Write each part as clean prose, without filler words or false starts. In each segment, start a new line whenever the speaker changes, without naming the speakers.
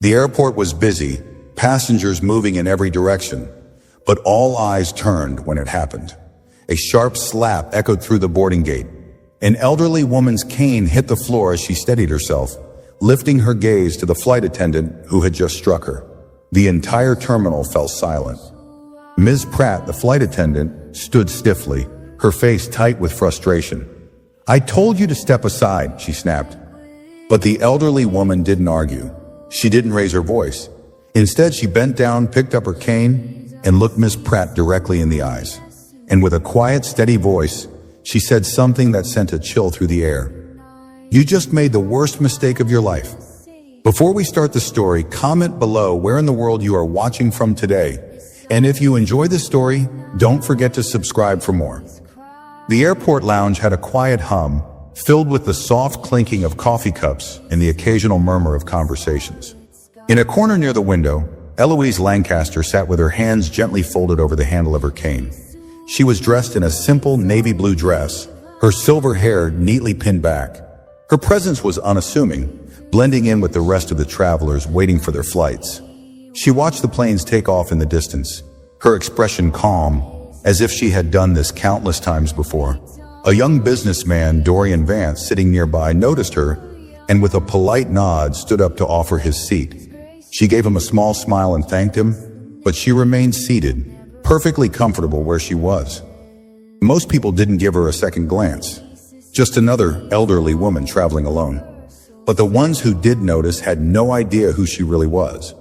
The airport was busy, passengers moving in every direction, but all eyes turned when it happened. A sharp slap echoed through the boarding gate. An elderly woman's cane hit the floor as she steadied herself, lifting her gaze to the flight attendant who had just struck her. The entire terminal fell silent. Ms. Pratt, the flight attendant, stood stiffly, her face tight with frustration. "I told you to step aside," she snapped. But the elderly woman didn't argue. She didn't raise her voice. Instead, she bent down, picked up her cane, and looked Ms. Pratt directly in the eyes. And with a quiet, steady voice, she said something that sent a chill through the air. "You just made the worst mistake of your life." Before we start the story, comment below where in the world you are watching from today. And if you enjoy this story, don't forget to subscribe for more. The airport lounge had a quiet hum, filled with the soft clinking of coffee cups and the occasional murmur of conversations. In a corner near the window, Eloise Lancaster sat with her hands gently folded over the handle of her cane. She was dressed in a simple navy blue dress, her silver hair neatly pinned back. Her presence was unassuming, blending in with the rest of the travelers waiting for their flights. She watched the planes take off in the distance, her expression calm, as if she had done this countless times before. A young businessman, Dorian Vance, sitting nearby, noticed her and with a polite nod stood up to offer his seat. She gave him a small smile and thanked him, but she remained seated, perfectly comfortable where she was. Most people didn't give her a second glance. Just another elderly woman traveling alone. But the ones who did notice had no idea who she really was.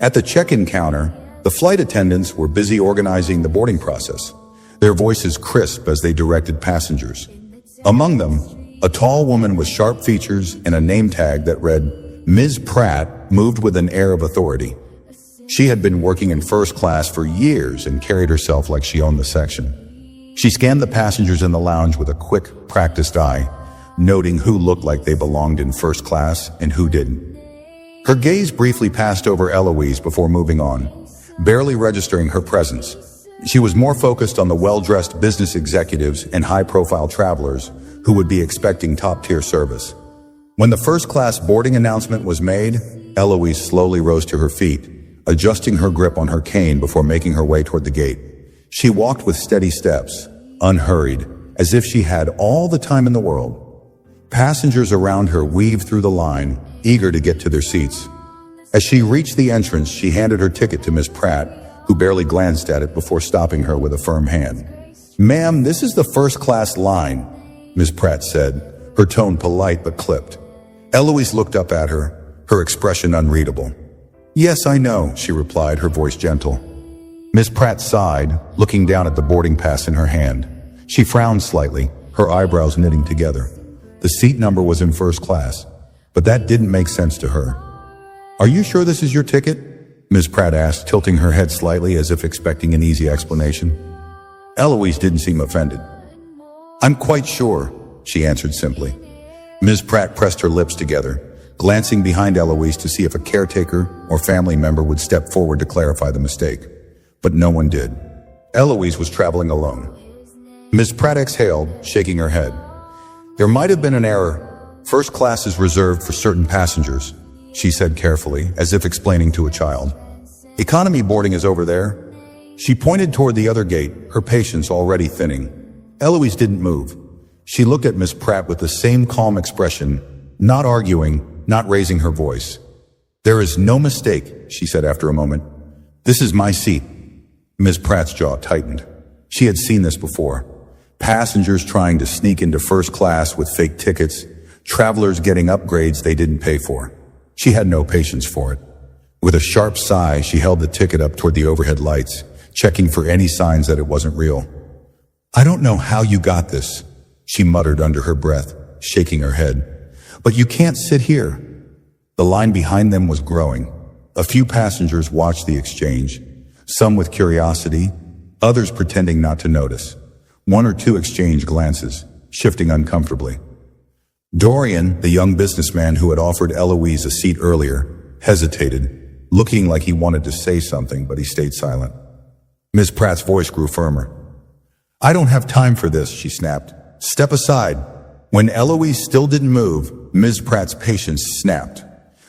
At the check-in counter, the flight attendants were busy organizing the boarding process, their voices crisp as they directed passengers. Among them, a tall woman with sharp features and a name tag that read, Ms. Pratt, moved with an air of authority. She had been working in first class for years and carried herself like she owned the section. She scanned the passengers in the lounge with a quick, practiced eye, noting who looked like they belonged in first class and who didn't. Her gaze briefly passed over Eloise before moving on, barely registering her presence. She was more focused on the well-dressed business executives and high-profile travelers who would be expecting top-tier service. When the first-class boarding announcement was made, Eloise slowly rose to her feet, adjusting her grip on her cane before making her way toward the gate. She walked with steady steps, unhurried, as if she had all the time in the world. Passengers around her weaved through the line, eager to get to their seats. As she reached the entrance, she handed her ticket to Ms. Pratt, who barely glanced at it before stopping her with a firm hand. "Ma'am, this is the first-class line," Ms. Pratt said, her tone polite but clipped. Eloise looked up at her, her expression unreadable. "Yes, I know," she replied, her voice gentle. Ms. Pratt sighed, looking down at the boarding pass in her hand. She frowned slightly, her eyebrows knitting together. The seat number was in first class, but that didn't make sense to her. "Are you sure this is your ticket?" Ms. Pratt asked, tilting her head slightly as if expecting an easy explanation. Eloise didn't seem offended. "I'm quite sure," she answered simply. Ms. Pratt pressed her lips together, glancing behind Eloise to see if a caretaker or family member would step forward to clarify the mistake. But no one did. Eloise was traveling alone. Ms. Pratt exhaled, shaking her head. "There might have been an error. First class is reserved for certain passengers," she said carefully, as if explaining to a child. "Economy boarding is over there." She pointed toward the other gate, her patience already thinning. Eloise didn't move. She looked at Ms. Pratt with the same calm expression, not arguing, not raising her voice. "There is no mistake," she said after a moment. "This is my seat." Ms. Pratt's jaw tightened. She had seen this before. Passengers trying to sneak into first class with fake tickets, travelers getting upgrades they didn't pay for. She had no patience for it. With a sharp sigh, she held the ticket up toward the overhead lights, checking for any signs that it wasn't real. "I don't know how you got this," she muttered under her breath, shaking her head. "But you can't sit here." The line behind them was growing. A few passengers watched the exchange, some with curiosity, others pretending not to notice. One or two exchanged glances, shifting uncomfortably. Dorian, the young businessman who had offered Eloise a seat earlier, hesitated, looking like he wanted to say something, but he stayed silent. Ms. Pratt's voice grew firmer. "I don't have time for this," she snapped. "Step aside." When Eloise still didn't move, Ms. Pratt's patience snapped.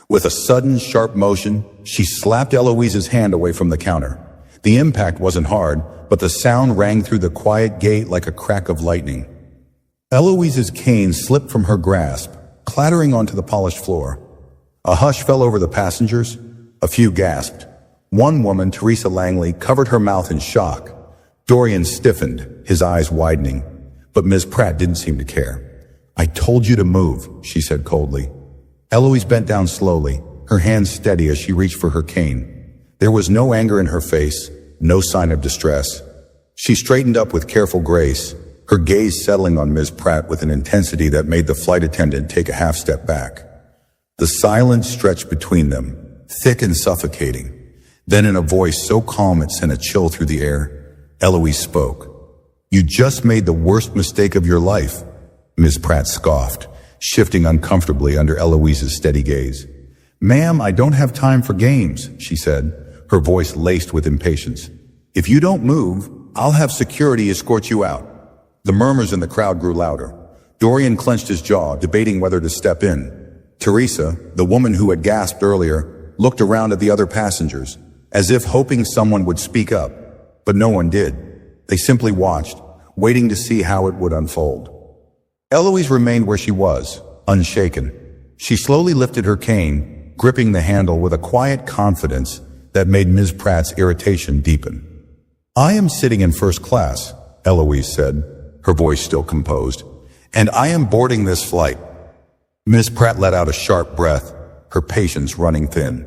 With a sudden, sharp motion, she slapped Eloise's hand away from the counter. The impact wasn't hard, but the sound rang through the quiet gate like a crack of lightning. Eloise's cane slipped from her grasp, clattering onto the polished floor. A hush fell over the passengers. A few gasped. One woman, Teresa Langley, covered her mouth in shock. Dorian stiffened, his eyes widening, but Ms. Pratt didn't seem to care. "I told you to move," she said coldly. Eloise bent down slowly, her hands steady as she reached for her cane. There was no anger in her face, no sign of distress. She straightened up with careful grace, her gaze settling on Ms. Pratt with an intensity that made the flight attendant take a half step back. The silence stretched between them, thick and suffocating. Then in a voice so calm it sent a chill through the air, Eloise spoke. "You just made the worst mistake of your life," Ms. Pratt scoffed, shifting uncomfortably under Eloise's steady gaze. "Ma'am, I don't have time for games," she said, her voice laced with impatience. "If you don't move, I'll have security escort you out." The murmurs in the crowd grew louder. Dorian clenched his jaw, debating whether to step in. Teresa, the woman who had gasped earlier, looked around at the other passengers, as if hoping someone would speak up, but no one did. They simply watched, waiting to see how it would unfold. Eloise remained where she was, unshaken. She slowly lifted her cane, gripping the handle with a quiet confidence that made Ms. Pratt's irritation deepen. "I am sitting in first class," Eloise said, her voice still composed, "and I am boarding this flight." Ms. Pratt let out a sharp breath, her patience running thin.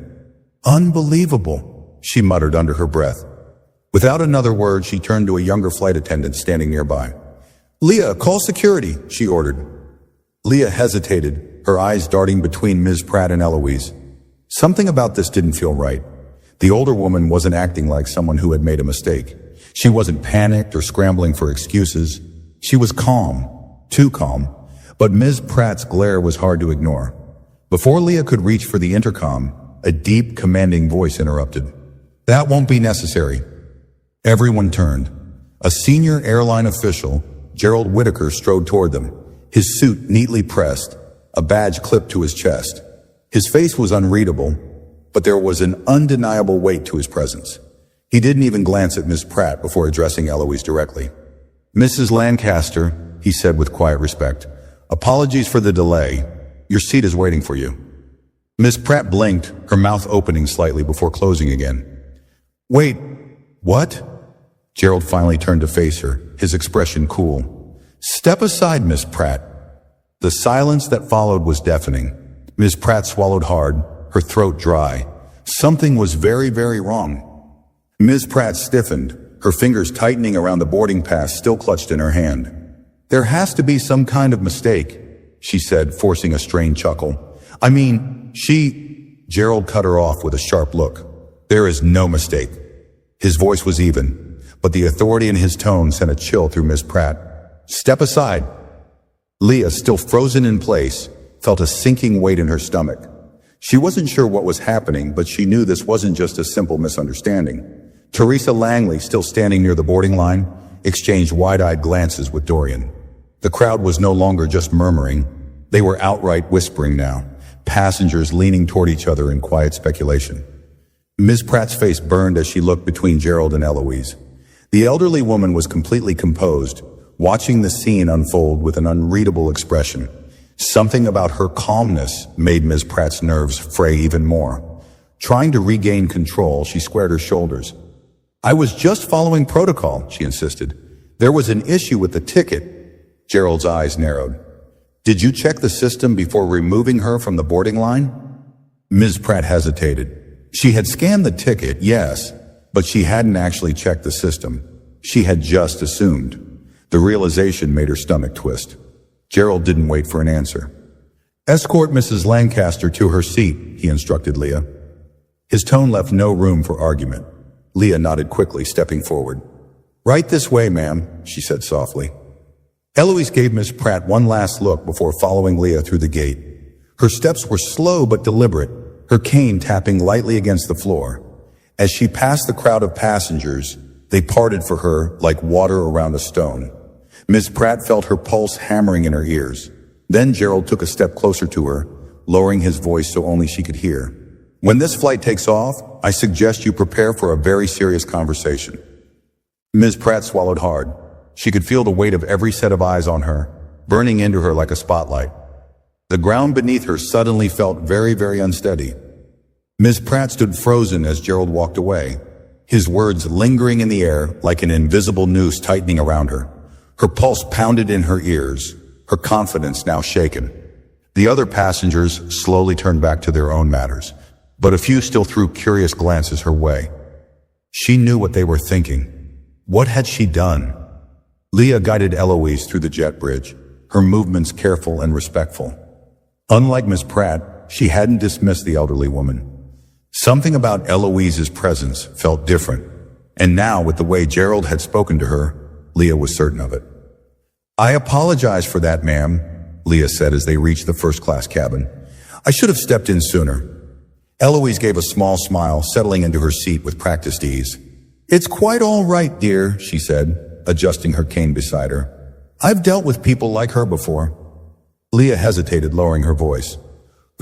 "Unbelievable," she muttered under her breath. Without another word, she turned to a younger flight attendant standing nearby. "Leah, call security," she ordered. Leah hesitated, her eyes darting between Ms. Pratt and Eloise. Something about this didn't feel right. The older woman wasn't acting like someone who had made a mistake. She wasn't panicked or scrambling for excuses. She was calm, too calm, but Ms. Pratt's glare was hard to ignore. Before Leah could reach for the intercom, a deep, commanding voice interrupted. "That won't be necessary." Everyone turned. A senior airline official, Gerald Whitaker, strode toward them, his suit neatly pressed, a badge clipped to his chest. His face was unreadable, but there was an undeniable weight to his presence. He didn't even glance at Miss Pratt before addressing Eloise directly. "Mrs. Lancaster," he said with quiet respect, "apologies for the delay. Your seat is waiting for you." Miss Pratt blinked, her mouth opening slightly before closing again. "Wait, what?" Gerald finally turned to face her, his expression cool. "Step aside, Miss Pratt." The silence that followed was deafening. Miss Pratt swallowed hard, her throat dry. Something was very, very wrong. Ms. Pratt stiffened, her fingers tightening around the boarding pass still clutched in her hand. "There has to be some kind of mistake," she said, forcing a strained chuckle. "I mean, Gerald cut her off with a sharp look. "There is no mistake." His voice was even, but the authority in his tone sent a chill through Ms. Pratt. "Step aside." Leah, still frozen in place, felt a sinking weight in her stomach. She wasn't sure what was happening, but she knew this wasn't just a simple misunderstanding. Teresa Langley, still standing near the boarding line, exchanged wide-eyed glances with Dorian. The crowd was no longer just murmuring. They were outright whispering now, passengers leaning toward each other in quiet speculation. Ms. Pratt's face burned as she looked between Gerald and Eloise. The elderly woman was completely composed, watching the scene unfold with an unreadable expression. Something about her calmness made Ms. Pratt's nerves fray even more. Trying to regain control, she squared her shoulders. "I was just following protocol," she insisted. "There was an issue with the ticket." Gerald's eyes narrowed. "Did you check the system before removing her from the boarding line?" Ms. Pratt hesitated. She had scanned the ticket, yes, but she hadn't actually checked the system. She had just assumed. The realization made her stomach twist. Gerald didn't wait for an answer. "Escort Mrs. Lancaster to her seat," he instructed Leah. His tone left no room for argument. Leah nodded quickly, stepping forward. "Right this way, ma'am," she said softly. Eloise gave Miss Pratt one last look before following Leah through the gate. Her steps were slow but deliberate, her cane tapping lightly against the floor. As she passed the crowd of passengers, they parted for her like water around a stone. Miss Pratt felt her pulse hammering in her ears. Then Gerald took a step closer to her, lowering his voice so only she could hear. When this flight takes off, I suggest you prepare for a very serious conversation. Ms. Pratt swallowed hard. She could feel the weight of every set of eyes on her, burning into her like a spotlight. The ground beneath her suddenly felt very, very unsteady. Ms. Pratt stood frozen as Gerald walked away, his words lingering in the air like an invisible noose tightening around her. Her pulse pounded in her ears, her confidence now shaken. The other passengers slowly turned back to their own matters, but a few still threw curious glances her way. She knew what they were thinking. What had she done? Leah guided Eloise through the jet bridge, her movements careful and respectful. Unlike Miss Pratt, she hadn't dismissed the elderly woman. Something about Eloise's presence felt different, and now with the way Gerald had spoken to her, Leah was certain of it. "I apologize for that, ma'am," Leah said as they reached the first-class cabin. "I should have stepped in sooner." Eloise gave a small smile, settling into her seat with practiced ease. "It's quite all right, dear," she said, adjusting her cane beside her. "I've dealt with people like her before." Leah hesitated, lowering her voice.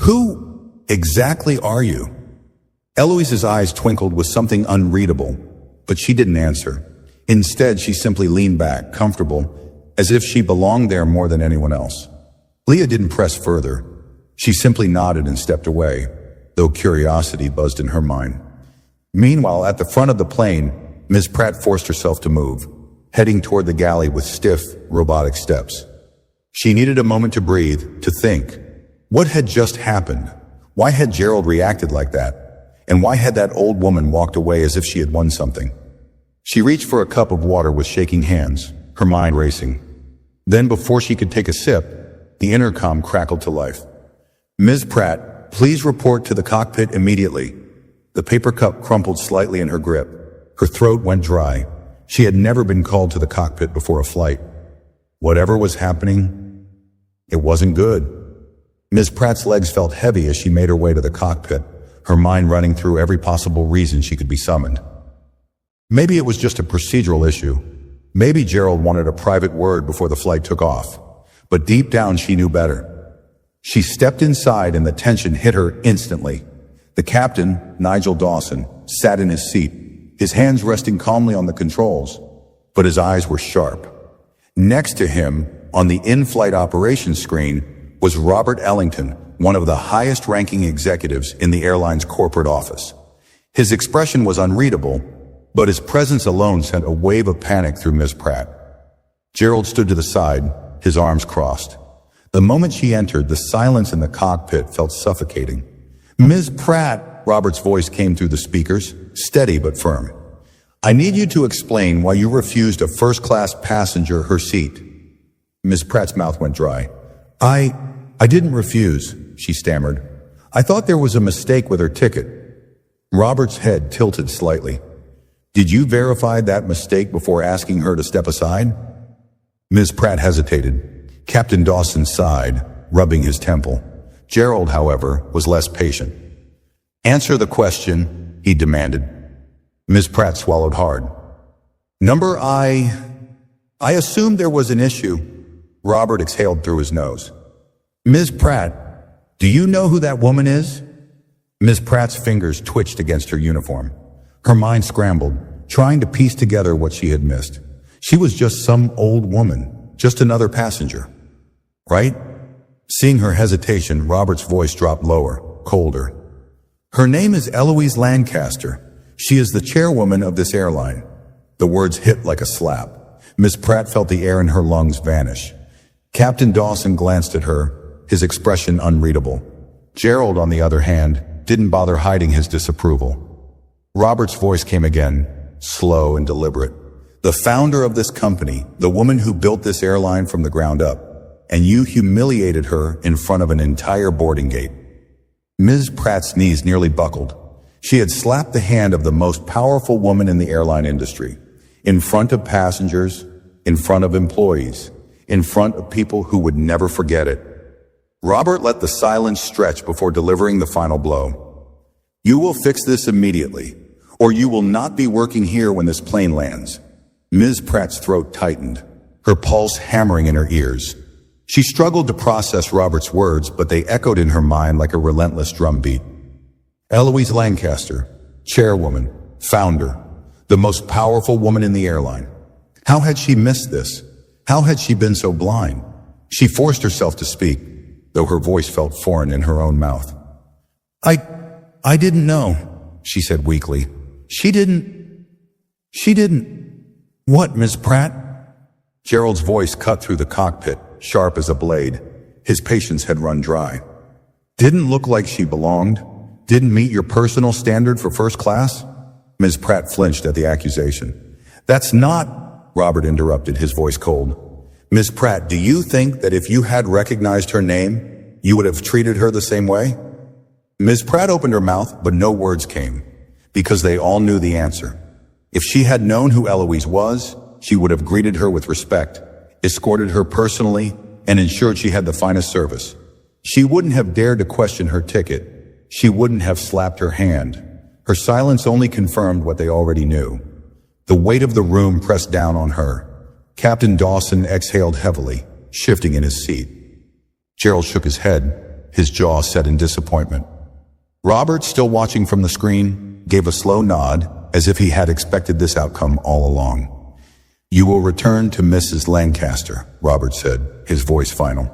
"Who exactly are you?" Eloise's eyes twinkled with something unreadable, but she didn't answer. Instead, she simply leaned back, comfortable, as if she belonged there more than anyone else. Leah didn't press further. She simply nodded and stepped away, though curiosity buzzed in her mind. Meanwhile, at the front of the plane, Ms. Pratt forced herself to move, heading toward the galley with stiff, robotic steps. She needed a moment to breathe, to think. What had just happened? Why had Gerald reacted like that? And why had that old woman walked away as if she had won something? She reached for a cup of water with shaking hands, her mind racing. Then, before she could take a sip, the intercom crackled to life. "Ms. Pratt, please report to the cockpit immediately." The paper cup crumpled slightly in her grip. Her throat went dry. She had never been called to the cockpit before a flight. Whatever was happening, it wasn't good. Ms. Pratt's legs felt heavy as she made her way to the cockpit, her mind running through every possible reason she could be summoned. Maybe it was just a procedural issue. Maybe Gerald wanted a private word before the flight took off. But deep down she knew better. She stepped inside and the tension hit her instantly. The captain, Nigel Dawson, sat in his seat, his hands resting calmly on the controls, but his eyes were sharp. Next to him, on the in-flight operations screen, was Robert Ellington, one of the highest-ranking executives in the airline's corporate office. His expression was unreadable, but his presence alone sent a wave of panic through Ms. Pratt. Gerald stood to the side, his arms crossed. The moment she entered, the silence in the cockpit felt suffocating. "Ms. Pratt," Robert's voice came through the speakers, steady but firm. "I need you to explain why you refused a first-class passenger her seat." Ms. Pratt's mouth went dry. I didn't refuse," she stammered. "I thought there was a mistake with her ticket." Robert's head tilted slightly. "Did you verify that mistake before asking her to step aside?" Ms. Pratt hesitated. Captain Dawson sighed, rubbing his temple. Gerald, however, was less patient. "Answer the question," he demanded. Ms. Pratt swallowed hard. "Number I assumed there was an issue." Robert exhaled through his nose. "Ms. Pratt, do you know who that woman is?" Ms. Pratt's fingers twitched against her uniform. Her mind scrambled, trying to piece together what she had missed. She was just some old woman, just another passenger. Right? Seeing her hesitation, Robert's voice dropped lower, colder. "Her name is Eloise Lancaster. She is the chairwoman of this airline." The words hit like a slap. Ms. Pratt felt the air in her lungs vanish. Captain Dawson glanced at her, his expression unreadable. Gerald, on the other hand, didn't bother hiding his disapproval. Robert's voice came again, slow and deliberate. "The founder of this company, the woman who built this airline from the ground up, and you humiliated her in front of an entire boarding gate." Ms. Pratt's knees nearly buckled. She had slapped the hand of the most powerful woman in the airline industry, in front of passengers, in front of employees, in front of people who would never forget it. Robert let the silence stretch before delivering the final blow. "You will fix this immediately, or you will not be working here when this plane lands." Ms. Pratt's throat tightened, her pulse hammering in her ears. She struggled to process Robert's words, but they echoed in her mind like a relentless drumbeat. Eloise Lancaster, chairwoman, founder, the most powerful woman in the airline. How had she missed this? How had she been so blind? She forced herself to speak, though her voice felt foreign in her own mouth. I didn't know, she said weakly. She didn't. What, Miss Pratt? Gerald's voice cut through the cockpit, sharp as a blade. His patience had run dry. Didn't look like she belonged? Didn't meet your personal standard for first class? Ms. Pratt flinched at the accusation. That's not, Robert interrupted, his voice cold. Ms. Pratt, do you think that if you had recognized her name, you would have treated her the same way? Ms. Pratt opened her mouth, but no words came, because they all knew the answer. If she had known who Eloise was, she would have greeted her with respect, escorted her personally, and ensured she had the finest service. She wouldn't have dared to question her ticket. She wouldn't have slapped her hand. Her silence only confirmed what they already knew. The weight of the room pressed down on her. Captain Dawson exhaled heavily, shifting in his seat. Gerald shook his head, his jaw set in disappointment. Robert, still watching from the screen, gave a slow nod, as if he had expected this outcome all along. You will return to Mrs. Lancaster, Robert said, his voice final.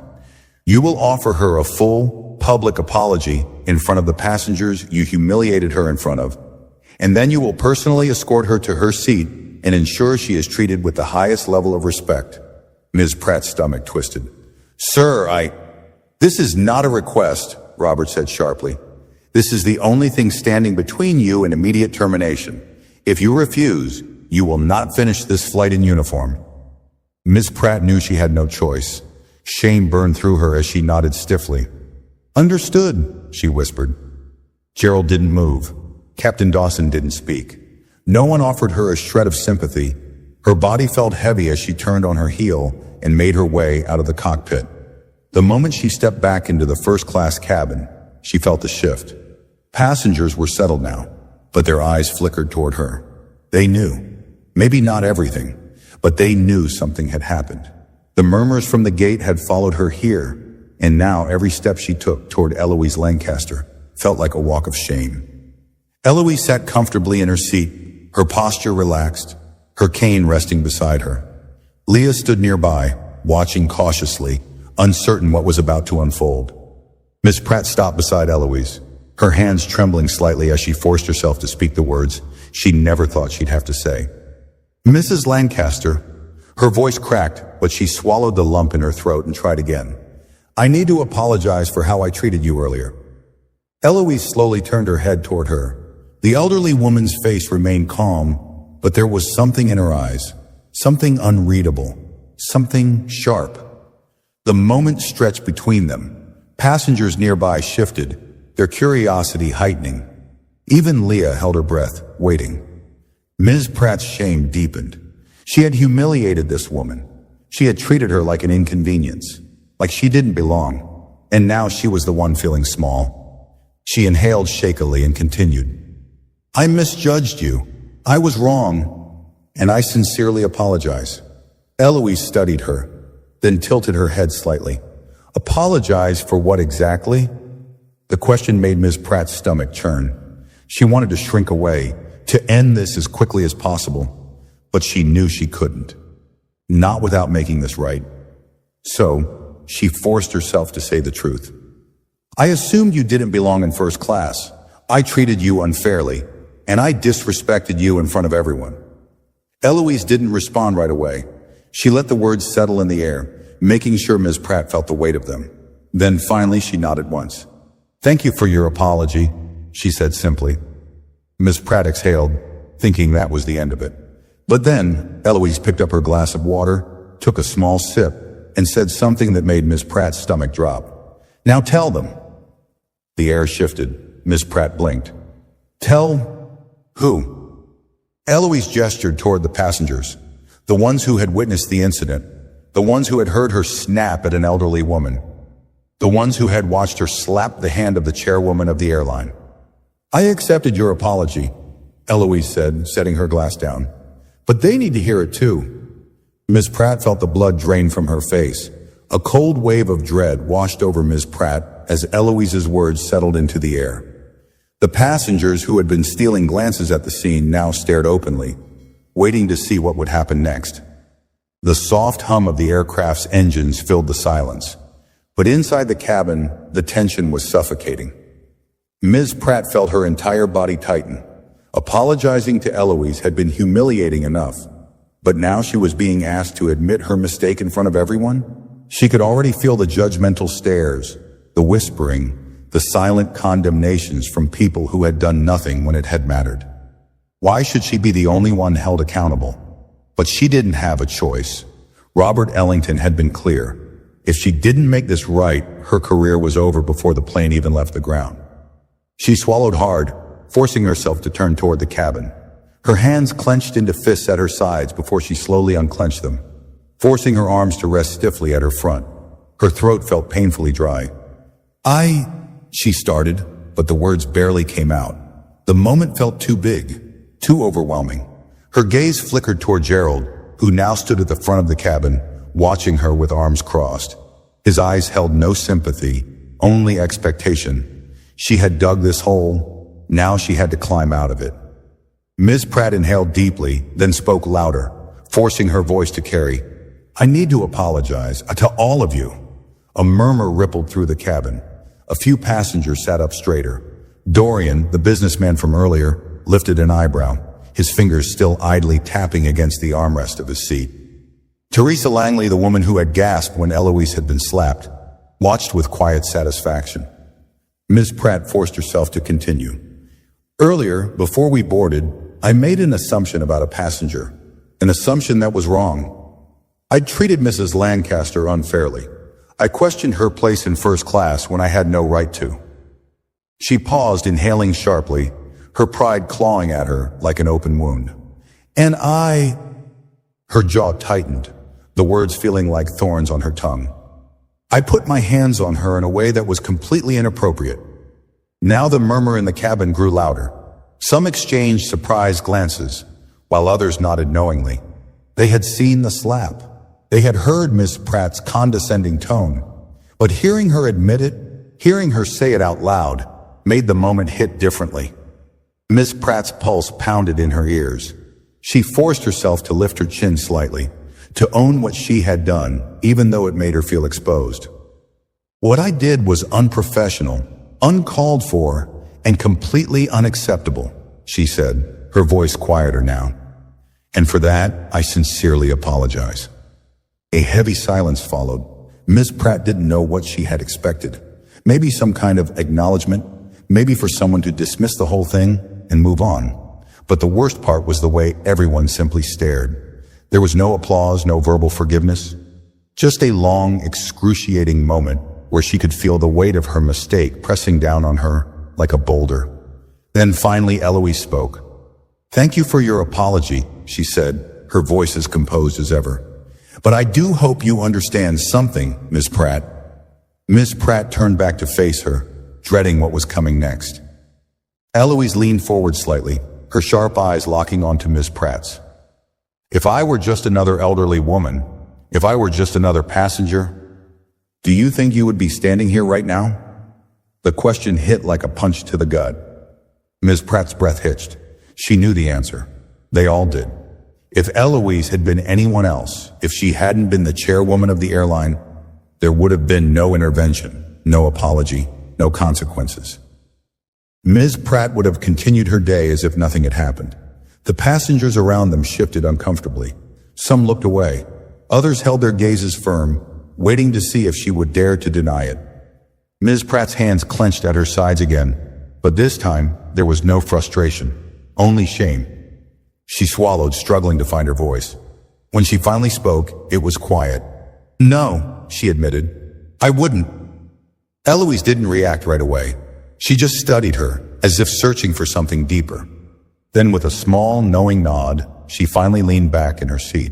You will offer her a full, public apology in front of the passengers you humiliated her in front of, and then you will personally escort her to her seat and ensure she is treated with the highest level of respect. Ms. Pratt's stomach twisted. Sir, This is not a request, Robert said sharply. This is the only thing standing between you and immediate termination. If you refuse, you will not finish this flight in uniform. Ms. Pratt knew she had no choice. Shame burned through her as she nodded stiffly. Understood, she whispered. Gerald didn't move. Captain Dawson didn't speak. No one offered her a shred of sympathy. Her body felt heavy as she turned on her heel and made her way out of the cockpit. The moment she stepped back into the first-class cabin, she felt the shift. Passengers were settled now, but their eyes flickered toward her. They knew. Maybe not everything, but they knew something had happened. The murmurs from the gate had followed her here, and now every step she took toward Eloise Lancaster felt like a walk of shame. Eloise sat comfortably in her seat, her posture relaxed, her cane resting beside her. Leah stood nearby, watching cautiously, uncertain what was about to unfold. Miss Pratt stopped beside Eloise, her hands trembling slightly as she forced herself to speak the words she never thought she'd have to say. Mrs. Lancaster. Her voice cracked, but she swallowed the lump in her throat and tried again. I need to apologize for how I treated you earlier. Eloise slowly turned her head toward her. The elderly woman's face remained calm, but there was something in her eyes, something unreadable, something sharp. The moment stretched between them. Passengers nearby shifted, their curiosity heightening. Even Leah held her breath, waiting. Ms. Pratt's shame deepened. She had humiliated this woman. She had treated her like an inconvenience, like she didn't belong, and now she was the one feeling small. She inhaled shakily and continued. I misjudged you. I was wrong, and I sincerely apologize. Eloise studied her, then tilted her head slightly. Apologize for what exactly? The question made Ms. Pratt's stomach churn. She wanted to shrink away, to end this as quickly as possible, but she knew she couldn't. Not without making this right. So, she forced herself to say the truth. I assumed you didn't belong in first class. I treated you unfairly, and I disrespected you in front of everyone. Eloise didn't respond right away. She let the words settle in the air, making sure Ms. Pratt felt the weight of them. Then finally she nodded once. Thank you for your apology, she said simply. Ms. Pratt exhaled, thinking that was the end of it. But then Eloise picked up her glass of water, took a small sip, and said something that made Ms. Pratt's stomach drop. Now tell them. The air shifted. Ms. Pratt blinked. Tell who? Eloise gestured toward the passengers, the ones who had witnessed the incident, the ones who had heard her snap at an elderly woman, the ones who had watched her slap the hand of the chairwoman of the airline. I accepted your apology, Eloise said, setting her glass down. But they need to hear it too. Ms. Pratt felt the blood drain from her face. A cold wave of dread washed over Ms. Pratt as Eloise's words settled into the air. The passengers who had been stealing glances at the scene now stared openly, waiting to see what would happen next. The soft hum of the aircraft's engines filled the silence, but inside the cabin, the tension was suffocating. Ms. Pratt felt her entire body tighten. Apologizing to Eloise had been humiliating enough, but now she was being asked to admit her mistake in front of everyone? She could already feel the judgmental stares, the whispering, the silent condemnations from people who had done nothing when it had mattered. Why should she be the only one held accountable? But she didn't have a choice. Robert Ellington had been clear. If she didn't make this right, her career was over before the plane even left the ground. She swallowed hard, forcing herself to turn toward the cabin. Her hands clenched into fists at her sides before she slowly unclenched them, forcing her arms to rest stiffly at her front. Her throat felt painfully dry. She started, but the words barely came out. The moment felt too big, too overwhelming. Her gaze flickered toward Gerald, who now stood at the front of the cabin, watching her with arms crossed. His eyes held no sympathy, only expectation. She had dug this hole. Now she had to climb out of it. Ms. Pratt inhaled deeply, then spoke louder, forcing her voice to carry. I need to apologize to all of you. A murmur rippled through the cabin. A few passengers sat up straighter. Dorian, the businessman from earlier, lifted an eyebrow, his fingers still idly tapping against the armrest of his seat. Teresa Langley, the woman who had gasped when Eloise had been slapped, watched with quiet satisfaction. Ms. Pratt forced herself to continue. Earlier, before we boarded, I made an assumption about a passenger, an assumption that was wrong. I treated Mrs. Lancaster unfairly. I questioned her place in first class when I had no right to. She paused, inhaling sharply, her pride clawing at her like an open wound. And her jaw tightened, the words feeling like thorns on her tongue. I put my hands on her in a way that was completely inappropriate. Now the murmur in the cabin grew louder. Some exchanged surprised glances, while others nodded knowingly. They had seen the slap. They had heard Miss Pratt's condescending tone. But hearing her admit it, hearing her say it out loud, made the moment hit differently. Miss Pratt's pulse pounded in her ears. She forced herself to lift her chin slightly, to own what she had done, even though it made her feel exposed. What I did was unprofessional, uncalled for, and completely unacceptable, she said, her voice quieter now. And for that, I sincerely apologize. A heavy silence followed. Miss Pratt didn't know what she had expected. Maybe some kind of acknowledgement, maybe for someone to dismiss the whole thing and move on. But the worst part was the way everyone simply stared. There was no applause, no verbal forgiveness. Just a long, excruciating moment where she could feel the weight of her mistake pressing down on her like a boulder. Then finally Eloise spoke. Thank you for your apology, she said, her voice as composed as ever. But I do hope you understand something, Miss Pratt. Miss Pratt turned back to face her, dreading what was coming next. Eloise leaned forward slightly, her sharp eyes locking onto Miss Pratt's. If I were just another elderly woman, if I were just another passenger, do you think you would be standing here right now? The question hit like a punch to the gut. Ms. Pratt's breath hitched. She knew the answer. They all did. If Eloise had been anyone else, if she hadn't been the chairwoman of the airline, there would have been no intervention, no apology, no consequences. Ms. Pratt would have continued her day as if nothing had happened. The passengers around them shifted uncomfortably. Some looked away. Others held their gazes firm, waiting to see if she would dare to deny it. Ms. Pratt's hands clenched at her sides again, but this time there was no frustration, only shame. She swallowed, struggling to find her voice. When she finally spoke, it was quiet. No, she admitted. I wouldn't. Eloise didn't react right away. She just studied her, as if searching for something deeper. Then with a small, knowing nod, she finally leaned back in her seat.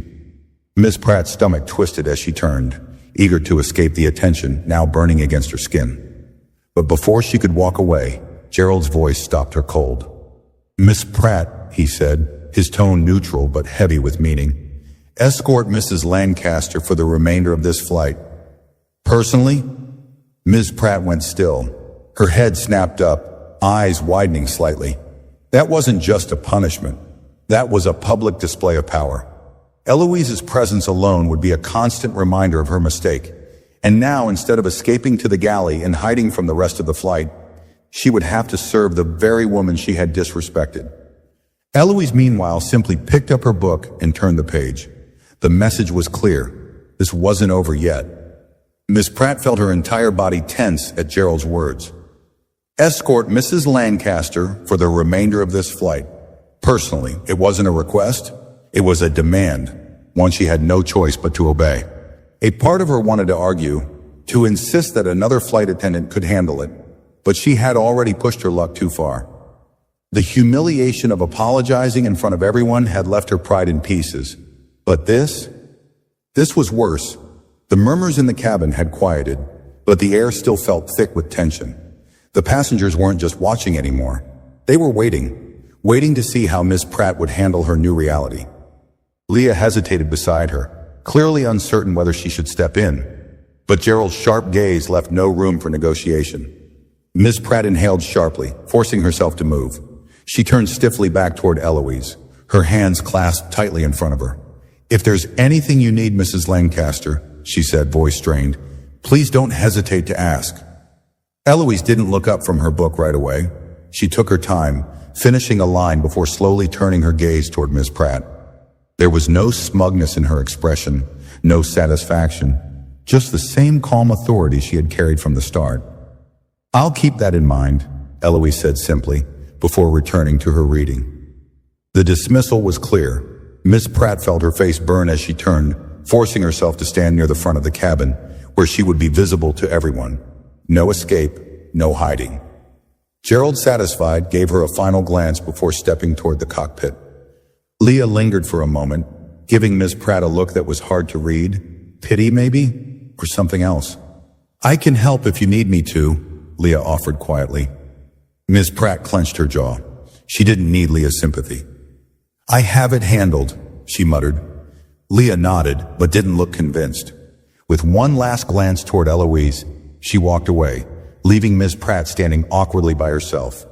Miss Pratt's stomach twisted as she turned, eager to escape the attention now burning against her skin. But before she could walk away, Gerald's voice stopped her cold. Miss Pratt, he said, his tone neutral but heavy with meaning, escort Mrs. Lancaster for the remainder of this flight. Personally, Ms. Pratt went still, her head snapped up, eyes widening slightly. That wasn't just a punishment. That was a public display of power. Eloise's presence alone would be a constant reminder of her mistake. And now, instead of escaping to the galley and hiding from the rest of the flight, she would have to serve the very woman she had disrespected. Eloise, meanwhile, simply picked up her book and turned the page. The message was clear. This wasn't over yet. Miss Pratt felt her entire body tense at Gerald's words. Escort Mrs. Lancaster for the remainder of this flight. Personally, it wasn't a request. It was a demand, one she had no choice but to obey. A part of her wanted to argue, to insist that another flight attendant could handle it, but she had already pushed her luck too far. The humiliation of apologizing in front of everyone had left her pride in pieces. But this was worse. The murmurs in the cabin had quieted, but the air still felt thick with tension. The passengers weren't just watching anymore. They were waiting to see how Miss Pratt would handle her new reality. Leah hesitated beside her, clearly uncertain whether she should step in. But Gerald's sharp gaze left no room for negotiation. Miss Pratt inhaled sharply, forcing herself to move. She turned stiffly back toward Eloise, her hands clasped tightly in front of her. If there's anything you need, Mrs. Lancaster, she said, voice strained, please don't hesitate to ask. Eloise didn't look up from her book right away. She took her time, finishing a line before slowly turning her gaze toward Miss Pratt. There was no smugness in her expression, no satisfaction, just the same calm authority she had carried from the start. I'll keep that in mind, Eloise said simply, before returning to her reading. The dismissal was clear. Miss Pratt felt her face burn as she turned, forcing herself to stand near the front of the cabin, where she would be visible to everyone. No escape, no hiding. Gerald, satisfied, gave her a final glance before stepping toward the cockpit. Leah lingered for a moment, giving Miss Pratt a look that was hard to read. Pity, maybe? Or something else? I can help if you need me to, Leah offered quietly. Miss Pratt clenched her jaw. She didn't need Leah's sympathy. I have it handled, she muttered. Leah nodded, but didn't look convinced. With one last glance toward Eloise, she walked away, leaving Miss Pratt standing awkwardly by herself.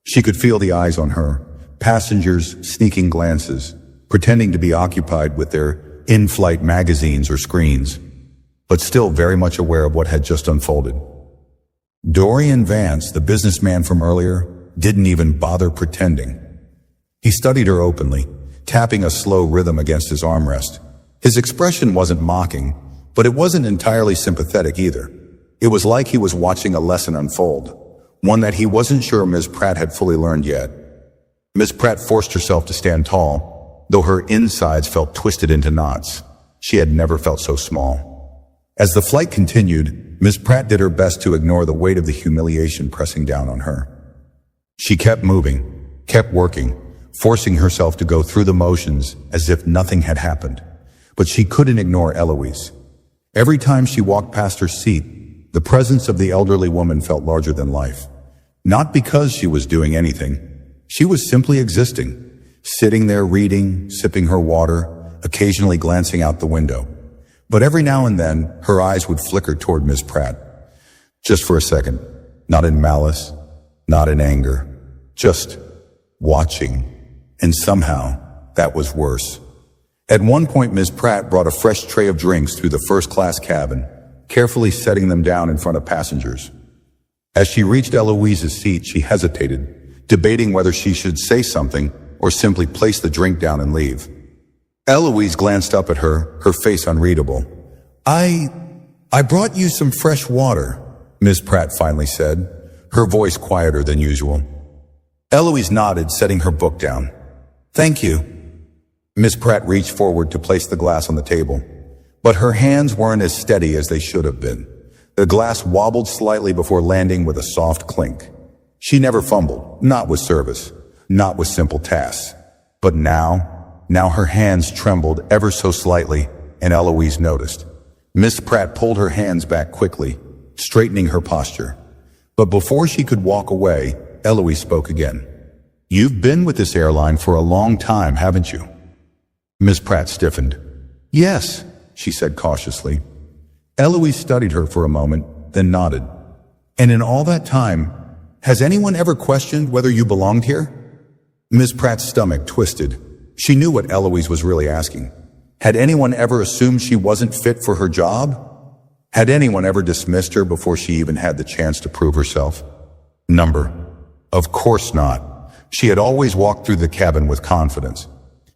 She could feel the eyes on her, passengers sneaking glances, pretending to be occupied with their in-flight magazines or screens, but still very much aware of what had just unfolded. Dorian Vance, the businessman from earlier, didn't even bother pretending. He studied her openly, tapping a slow rhythm against his armrest. His expression wasn't mocking, but it wasn't entirely sympathetic either. It was like he was watching a lesson unfold, one that he wasn't sure Ms. Pratt had fully learned yet. Ms. Pratt forced herself to stand tall, though her insides felt twisted into knots. She had never felt so small. As the flight continued, Ms. Pratt did her best to ignore the weight of the humiliation pressing down on her. She kept moving, kept working, forcing herself to go through the motions as if nothing had happened. But she couldn't ignore Eloise. Every time she walked past her seat, the presence of the elderly woman felt larger than life. Not because she was doing anything. She was simply existing, sitting there reading, sipping her water, occasionally glancing out the window. But every now and then, her eyes would flicker toward Miss Pratt. Just for a second, not in malice, not in anger, just watching. And somehow, that was worse. At one point, Miss Pratt brought a fresh tray of drinks through the first-class cabin, carefully setting them down in front of passengers. As she reached Eloise's seat, she hesitated, debating whether she should say something or simply place the drink down and leave. Eloise glanced up at her, her face unreadable. I brought you some fresh water, Miss Pratt finally said, her voice quieter than usual. Eloise nodded, setting her book down. Thank you. Miss Pratt reached forward to place the glass on the table, but her hands weren't as steady as they should have been. The glass wobbled slightly before landing with a soft clink. She never fumbled, not with service, not with simple tasks. But now her hands trembled ever so slightly, and Eloise noticed. Miss Pratt pulled her hands back quickly, straightening her posture. But before she could walk away, Eloise spoke again. You've been with this airline for a long time, haven't you? Miss Pratt stiffened. Yes, she said cautiously. Eloise studied her for a moment, then nodded. And in all that time, has anyone ever questioned whether you belonged here? Ms. Pratt's stomach twisted. She knew what Eloise was really asking. Had anyone ever assumed she wasn't fit for her job? Had anyone ever dismissed her before she even had the chance to prove herself? Number. Of course not. She had always walked through the cabin with confidence.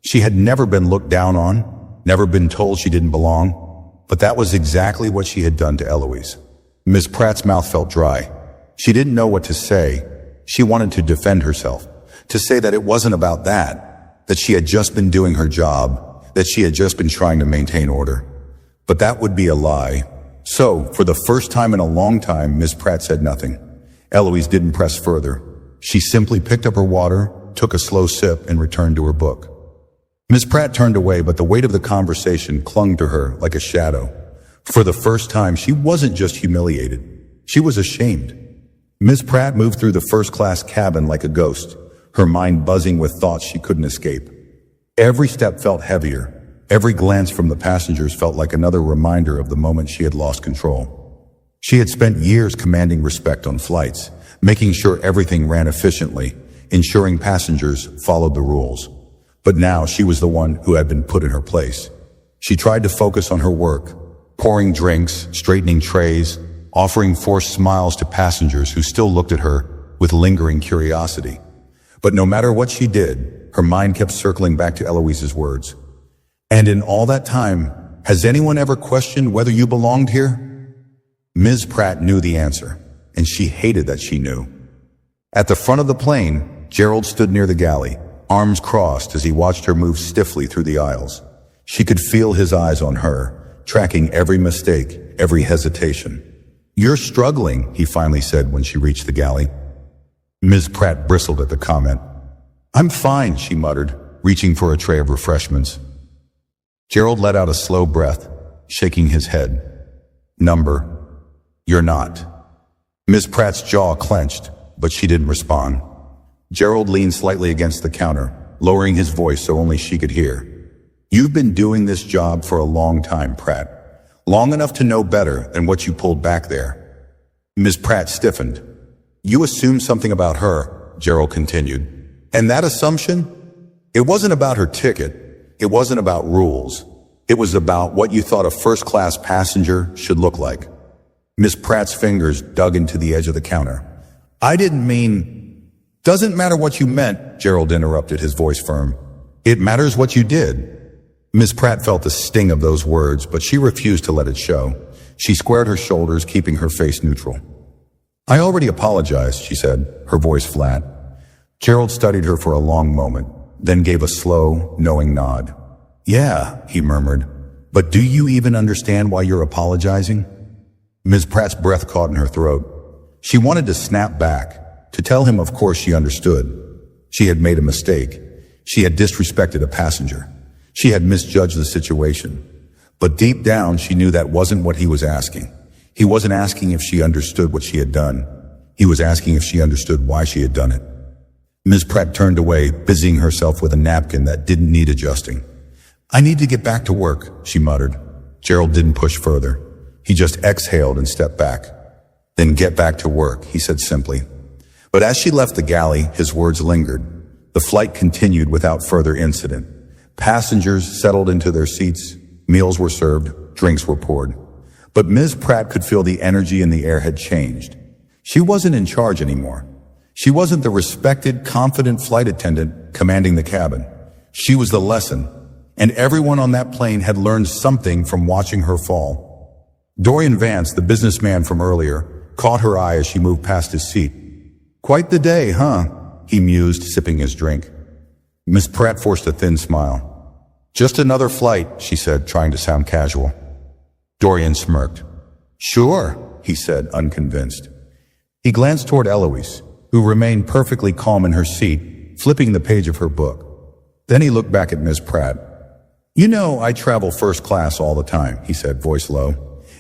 She had never been looked down on, never been told she didn't belong, but that was exactly what she had done to Eloise. Ms. Pratt's mouth felt dry. She didn't know what to say. She wanted to defend herself, to say that it wasn't about that she had just been doing her job, that she had just been trying to maintain order. But that would be a lie. So, for the first time in a long time, Ms. Pratt said nothing. Eloise didn't press further. She simply picked up her water, took a slow sip, and returned to her book. Ms. Pratt turned away, but the weight of the conversation clung to her like a shadow. For the first time, she wasn't just humiliated. She was ashamed. Ms. Pratt moved through the first-class cabin like a ghost, her mind buzzing with thoughts she couldn't escape. Every step felt heavier. Every glance from the passengers felt like another reminder of the moment she had lost control. She had spent years commanding respect on flights, making sure everything ran efficiently, ensuring passengers followed the rules. But now she was the one who had been put in her place. She tried to focus on her work, pouring drinks, straightening trays, offering forced smiles to passengers who still looked at her with lingering curiosity. But no matter what she did, her mind kept circling back to Eloise's words. And in all that time, has anyone ever questioned whether you belonged here? Ms. Pratt knew the answer, and she hated that she knew. At the front of the plane, Gerald stood near the galley, arms crossed as he watched her move stiffly through the aisles. She could feel his eyes on her, tracking every mistake, every hesitation. "You're struggling," he finally said when she reached the galley. Ms. Pratt bristled at the comment. "I'm fine," she muttered, reaching for a tray of refreshments. Gerald let out a slow breath, shaking his head. "Number, you're not." Ms. Pratt's jaw clenched, but she didn't respond. Gerald leaned slightly against the counter, lowering his voice so only she could hear. "You've been doing this job for a long time, Pratt. Long enough to know better than what you pulled back there." Ms. Pratt stiffened. "You assumed something about her," Gerald continued. "And that assumption? It wasn't about her ticket. It wasn't about rules. It was about what you thought a first-class passenger should look like." Ms. Pratt's fingers dug into the edge of the counter. "I didn't mean—" "Doesn't matter what you meant," Gerald interrupted, his voice firm. "It matters what you did." Ms. Pratt felt the sting of those words, but she refused to let it show. She squared her shoulders, keeping her face neutral. "I already apologized," she said, her voice flat. Gerald studied her for a long moment, then gave a slow, knowing nod. "Yeah," he murmured, "but do you even understand why you're apologizing?" Ms. Pratt's breath caught in her throat. She wanted to snap back, to tell him of course she understood. She had made a mistake. She had disrespected a passenger. She had misjudged the situation. But deep down, she knew that wasn't what he was asking. He wasn't asking if she understood what she had done. He was asking if she understood why she had done it. Ms. Pratt turned away, busying herself with a napkin that didn't need adjusting. "I need to get back to work," she muttered. Gerald didn't push further. He just exhaled and stepped back. "Then get back to work," he said simply. But as she left the galley, his words lingered. The flight continued without further incident. Passengers settled into their seats, meals were served, drinks were poured. But Ms. Pratt could feel the energy in the air had changed. She wasn't in charge anymore. She wasn't the respected, confident flight attendant commanding the cabin. She was the lesson, and everyone on that plane had learned something from watching her fall. Dorian Vance, the businessman from earlier, caught her eye as she moved past his seat. "Quite the day, huh?" he mused, sipping his drink. Miss Pratt forced a thin smile. "Just another flight," she said, trying to sound casual. Dorian smirked. "Sure," he said, unconvinced. He glanced toward Eloise, who remained perfectly calm in her seat, flipping the page of her book. Then he looked back at Miss Pratt. "You know, I travel first class all the time," he said, voice low.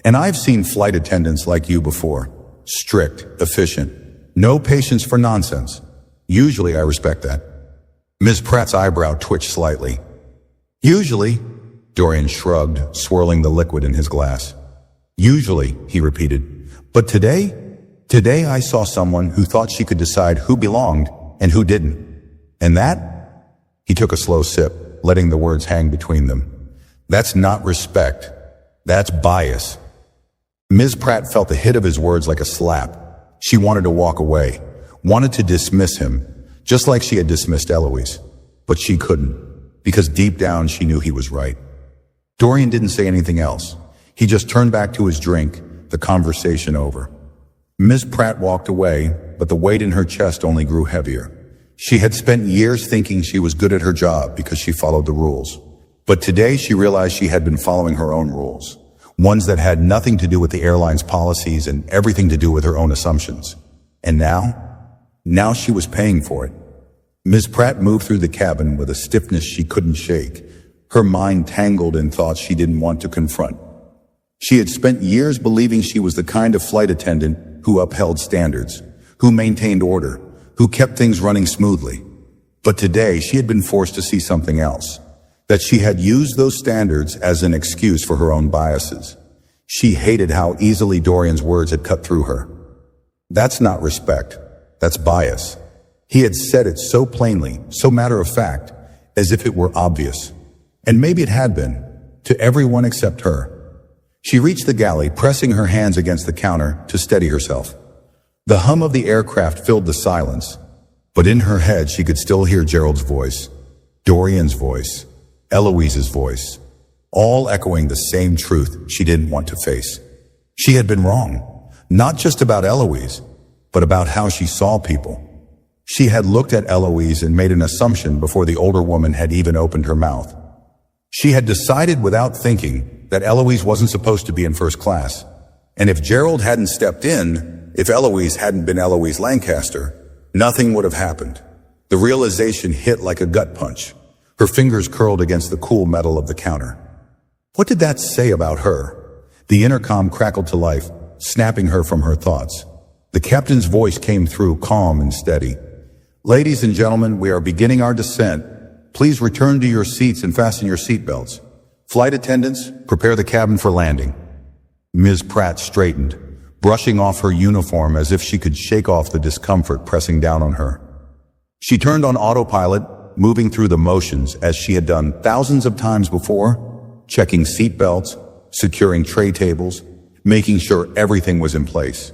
"And I've seen flight attendants like you before. Strict, efficient, no patience for nonsense. Usually I respect that." Miss Pratt's eyebrow twitched slightly. "Usually?" Dorian shrugged, swirling the liquid in his glass. Usually, he repeated. But today I saw someone who thought she could decide who belonged and who didn't. And that? He took a slow sip, letting the words hang between them. That's not respect. That's bias. Ms. Pratt felt the hit of his words like a slap. She wanted to walk away, wanted to dismiss him, just like she had dismissed Eloise. But she couldn't, because deep down she knew he was right. Dorian didn't say anything else. He just turned back to his drink, the conversation over. Ms. Pratt walked away, but the weight in her chest only grew heavier. She had spent years thinking she was good at her job because she followed the rules. But today she realized she had been following her own rules. Ones that had nothing to do with the airline's policies and everything to do with her own assumptions. And now she was paying for it. Ms. Pratt moved through the cabin with a stiffness she couldn't shake, her mind tangled in thoughts she didn't want to confront. She had spent years believing she was the kind of flight attendant who upheld standards, who maintained order, who kept things running smoothly. But today she had been forced to see something else. That she had used those standards as an excuse for her own biases. She hated how easily Dorian's words had cut through her. That's not respect. That's bias. He had said it so plainly, so matter of fact, as if it were obvious. And maybe it had been, to everyone except her. She reached the galley, pressing her hands against the counter to steady herself. The hum of the aircraft filled the silence, but in her head she could still hear Gerald's voice, Dorian's voice, Eloise's voice, all echoing the same truth she didn't want to face. She had been wrong, not just about Eloise, but about how she saw people. She had looked at Eloise and made an assumption before the older woman had even opened her mouth. She had decided without thinking that Eloise wasn't supposed to be in first class. And if Gerald hadn't stepped in, if Eloise hadn't been Eloise Lancaster, nothing would have happened. The realization hit like a gut punch. Her fingers curled against the cool metal of the counter. What did that say about her? The intercom crackled to life, snapping her from her thoughts. The captain's voice came through, calm and steady. Ladies and gentlemen, we are beginning our descent. Please return to your seats and fasten your seatbelts. Flight attendants, prepare the cabin for landing. Ms. Pratt straightened, brushing off her uniform as if she could shake off the discomfort pressing down on her. She turned on autopilot, moving through the motions as she had done thousands of times before, checking seatbelts, securing tray tables, making sure everything was in place.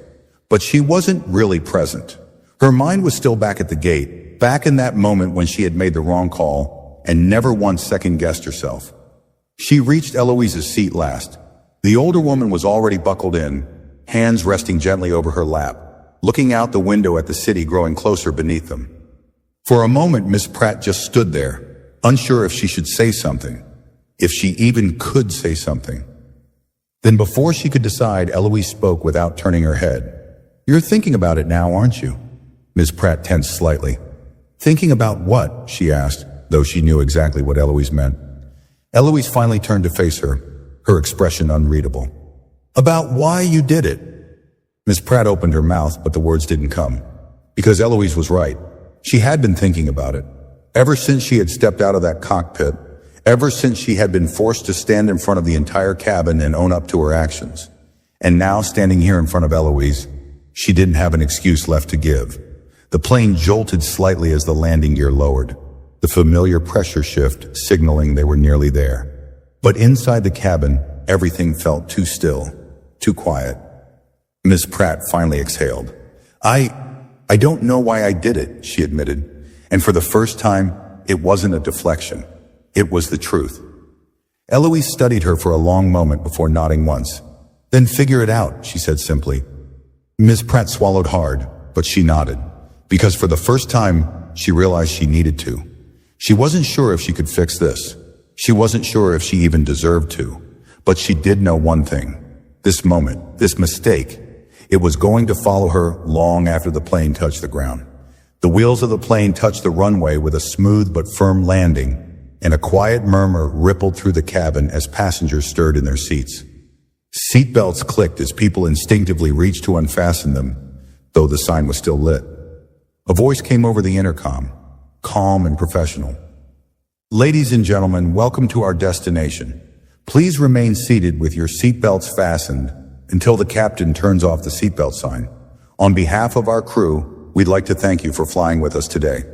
But she wasn't really present. Her mind was still back at the gate, back in that moment when she had made the wrong call and never once second-guessed herself. She reached Eloise's seat last. The older woman was already buckled in, hands resting gently over her lap, looking out the window at the city growing closer beneath them. For a moment, Miss Pratt just stood there, unsure if she should say something, if she even could say something. Then before she could decide, Eloise spoke without turning her head. You're thinking about it now, aren't you? Ms. Pratt tensed slightly. Thinking about what? She asked, though she knew exactly what Eloise meant. Eloise finally turned to face her, her expression unreadable. About why you did it. Ms. Pratt opened her mouth, but the words didn't come. Because Eloise was right. She had been thinking about it. Ever since she had stepped out of that cockpit, ever since she had been forced to stand in front of the entire cabin and own up to her actions. And now, standing here in front of Eloise, she didn't have an excuse left to give. The plane jolted slightly as the landing gear lowered, the familiar pressure shift signaling they were nearly there. But inside the cabin, everything felt too still, too quiet. Miss Pratt finally exhaled. I don't know why I did it, she admitted. And for the first time, it wasn't a deflection. It was the truth. Eloise studied her for a long moment before nodding once. Then figure it out, she said simply. Miss Pratt swallowed hard, but she nodded. Because for the first time, she realized she needed to. She wasn't sure if she could fix this. She wasn't sure if she even deserved to. But she did know one thing. This moment, this mistake, it was going to follow her long after the plane touched the ground. The wheels of the plane touched the runway with a smooth but firm landing, and a quiet murmur rippled through the cabin as passengers stirred in their seats. Seatbelts clicked as people instinctively reached to unfasten them, though the sign was still lit. A voice came over the intercom, calm and professional. Ladies and gentlemen, welcome to our destination. Please remain seated with your seatbelts fastened until the captain turns off the seatbelt sign. On behalf of our crew, we'd like to thank you for flying with us today.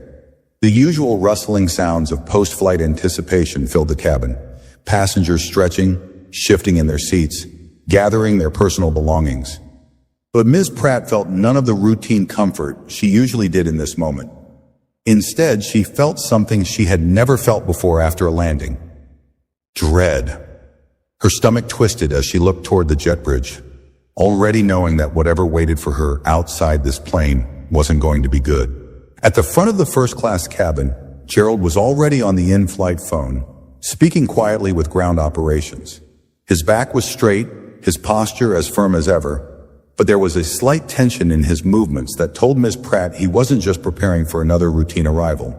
The usual rustling sounds of post-flight anticipation filled the cabin. Passengers stretching, shifting in their seats, gathering their personal belongings. But Ms. Pratt felt none of the routine comfort she usually did in this moment. Instead, she felt something she had never felt before after a landing. Dread. Her stomach twisted as she looked toward the jet bridge, already knowing that whatever waited for her outside this plane wasn't going to be good. At the front of the first-class cabin, Gerald was already on the in-flight phone, speaking quietly with ground operations. His back was straight, his posture as firm as ever, but there was a slight tension in his movements that told Ms. Pratt he wasn't just preparing for another routine arrival.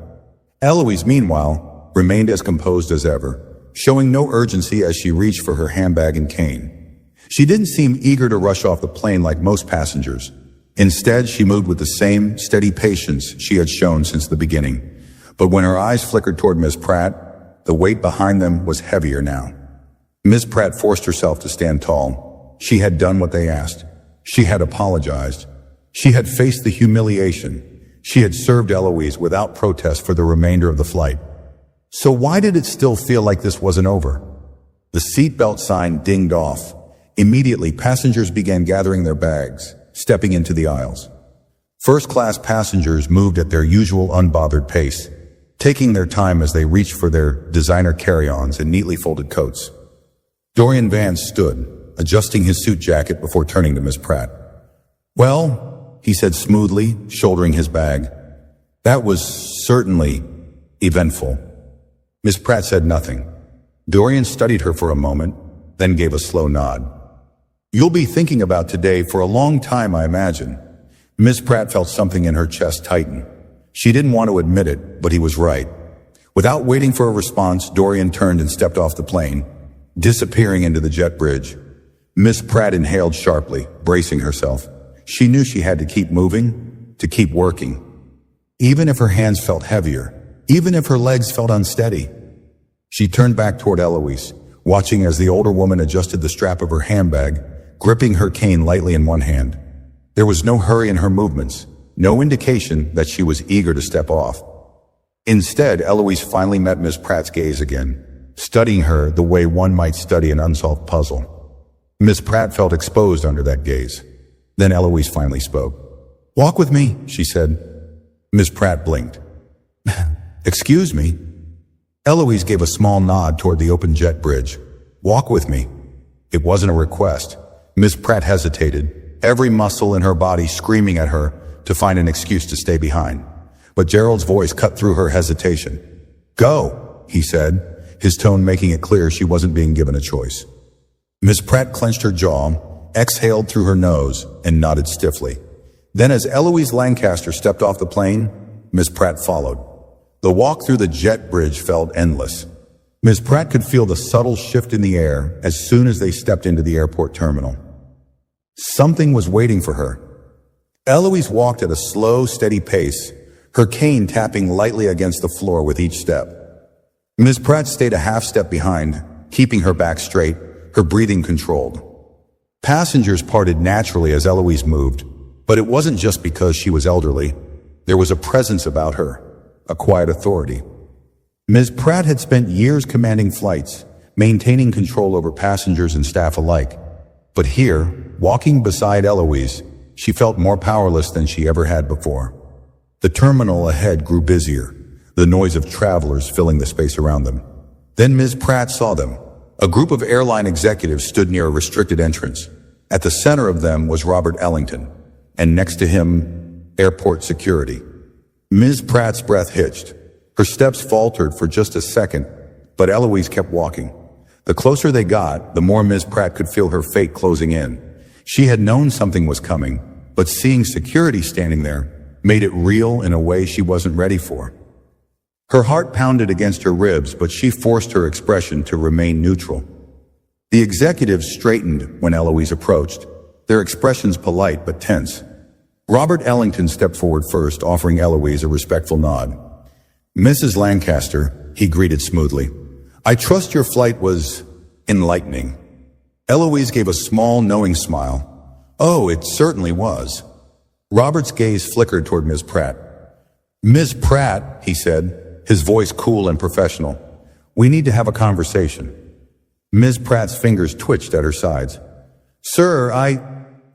Eloise, meanwhile, remained as composed as ever, showing no urgency as she reached for her handbag and cane. She didn't seem eager to rush off the plane like most passengers. Instead, she moved with the same steady patience she had shown since the beginning. But when her eyes flickered toward Ms. Pratt, the weight behind them was heavier now. Ms. Pratt forced herself to stand tall. She had done what they asked. She had apologized. She had faced the humiliation. She had served Eloise without protest for the remainder of the flight. So why did it still feel like this wasn't over? The seatbelt sign dinged off. Immediately, passengers began gathering their bags, stepping into the aisles. First-class passengers moved at their usual unbothered pace, taking their time as they reached for their designer carry-ons and neatly folded coats. Dorian Vance stood, adjusting his suit jacket before turning to Ms. Pratt. "Well," he said smoothly, shouldering his bag, "that was certainly eventful." Ms. Pratt said nothing. Dorian studied her for a moment, then gave a slow nod. "You'll be thinking about today for a long time, I imagine." Ms. Pratt felt something in her chest tighten. She didn't want to admit it, but he was right. Without waiting for a response, Dorian turned and stepped off the plane, disappearing into the jet bridge. Ms. Pratt inhaled sharply, bracing herself. She knew she had to keep moving, to keep working. Even if her hands felt heavier, even if her legs felt unsteady. She turned back toward Eloise, watching as the older woman adjusted the strap of her handbag, gripping her cane lightly in one hand. There was no hurry in her movements, no indication that she was eager to step off. Instead, Eloise finally met Ms. Pratt's gaze again, studying her the way one might study an unsolved puzzle. Ms. Pratt felt exposed under that gaze. Then Eloise finally spoke. "Walk with me," she said. Ms. Pratt blinked. "Excuse me?" Eloise gave a small nod toward the open jet bridge. "Walk with me." It wasn't a request. Ms. Pratt hesitated, every muscle in her body screaming at her to find an excuse to stay behind. But Gerald's voice cut through her hesitation. "Go," he said, his tone making it clear she wasn't being given a choice. Ms. Pratt clenched her jaw, exhaled through her nose, and nodded stiffly. Then as Eloise Lancaster stepped off the plane, Ms. Pratt followed. The walk through the jet bridge felt endless. Ms. Pratt could feel the subtle shift in the air as soon as they stepped into the airport terminal. Something was waiting for her. Eloise walked at a slow, steady pace, her cane tapping lightly against the floor with each step. Ms. Pratt stayed a half step behind, keeping her back straight, her breathing controlled. Passengers parted naturally as Eloise moved, but it wasn't just because she was elderly. There was a presence about her, a quiet authority. Ms. Pratt had spent years commanding flights, maintaining control over passengers and staff alike. But here, walking beside Eloise, she felt more powerless than she ever had before. The terminal ahead grew busier, the noise of travelers filling the space around them. Then Ms. Pratt saw them. A group of airline executives stood near a restricted entrance. At the center of them was Robert Ellington, and next to him, airport security. Ms. Pratt's breath hitched. Her steps faltered for just a second, but Eloise kept walking. The closer they got, the more Ms. Pratt could feel her fate closing in. She had known something was coming, but seeing security standing there made it real in a way she wasn't ready for. Her heart pounded against her ribs, but she forced her expression to remain neutral. The executives straightened when Eloise approached, their expressions polite but tense. Robert Ellington stepped forward first, offering Eloise a respectful nod. "Mrs. Lancaster," he greeted smoothly, "I trust your flight was enlightening." Eloise gave a small, knowing smile. Oh, it certainly was. Robert's gaze flickered toward Ms. Pratt. Ms. Pratt, he said, his voice cool and professional. We need to have a conversation. Ms. Pratt's fingers twitched at her sides. Sir,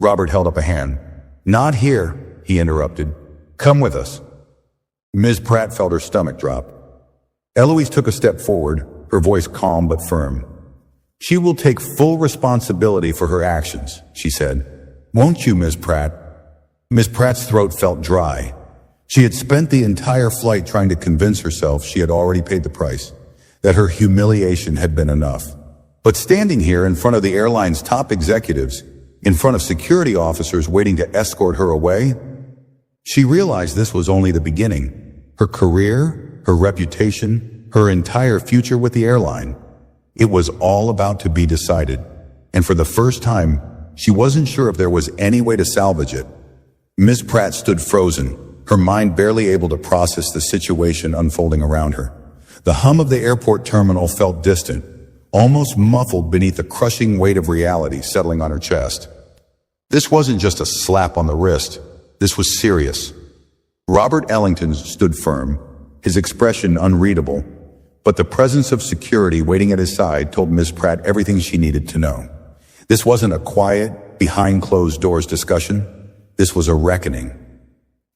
Robert held up a hand. Not here, he interrupted. Come with us. Ms. Pratt felt her stomach drop. Eloise took a step forward, her voice calm but firm. She will take full responsibility for her actions, she said. Won't you, Ms. Pratt? Ms. Pratt's throat felt dry. She had spent the entire flight trying to convince herself she had already paid the price, that her humiliation had been enough. But standing here in front of the airline's top executives, in front of security officers waiting to escort her away, she realized this was only the beginning. Her career, her reputation, her entire future with the airline. It was all about to be decided. And for the first time, she wasn't sure if there was any way to salvage it. Ms. Pratt stood frozen, her mind barely able to process the situation unfolding around her. The hum of the airport terminal felt distant, almost muffled beneath the crushing weight of reality settling on her chest. This wasn't just a slap on the wrist. This was serious. Robert Ellington stood firm, his expression unreadable, but the presence of security waiting at his side told Ms. Pratt everything she needed to know. This wasn't a quiet, behind-closed-doors discussion. This was a reckoning.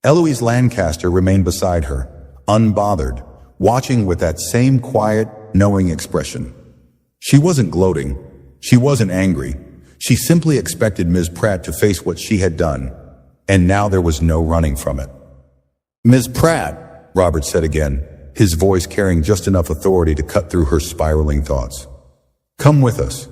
Eloise Lancaster remained beside her, unbothered, watching with that same quiet, knowing expression. She wasn't gloating. She wasn't angry. She simply expected Ms. Pratt to face what she had done, and now there was no running from it. Ms. Pratt, Robert said again, his voice carrying just enough authority to cut through her spiraling thoughts. Come with us.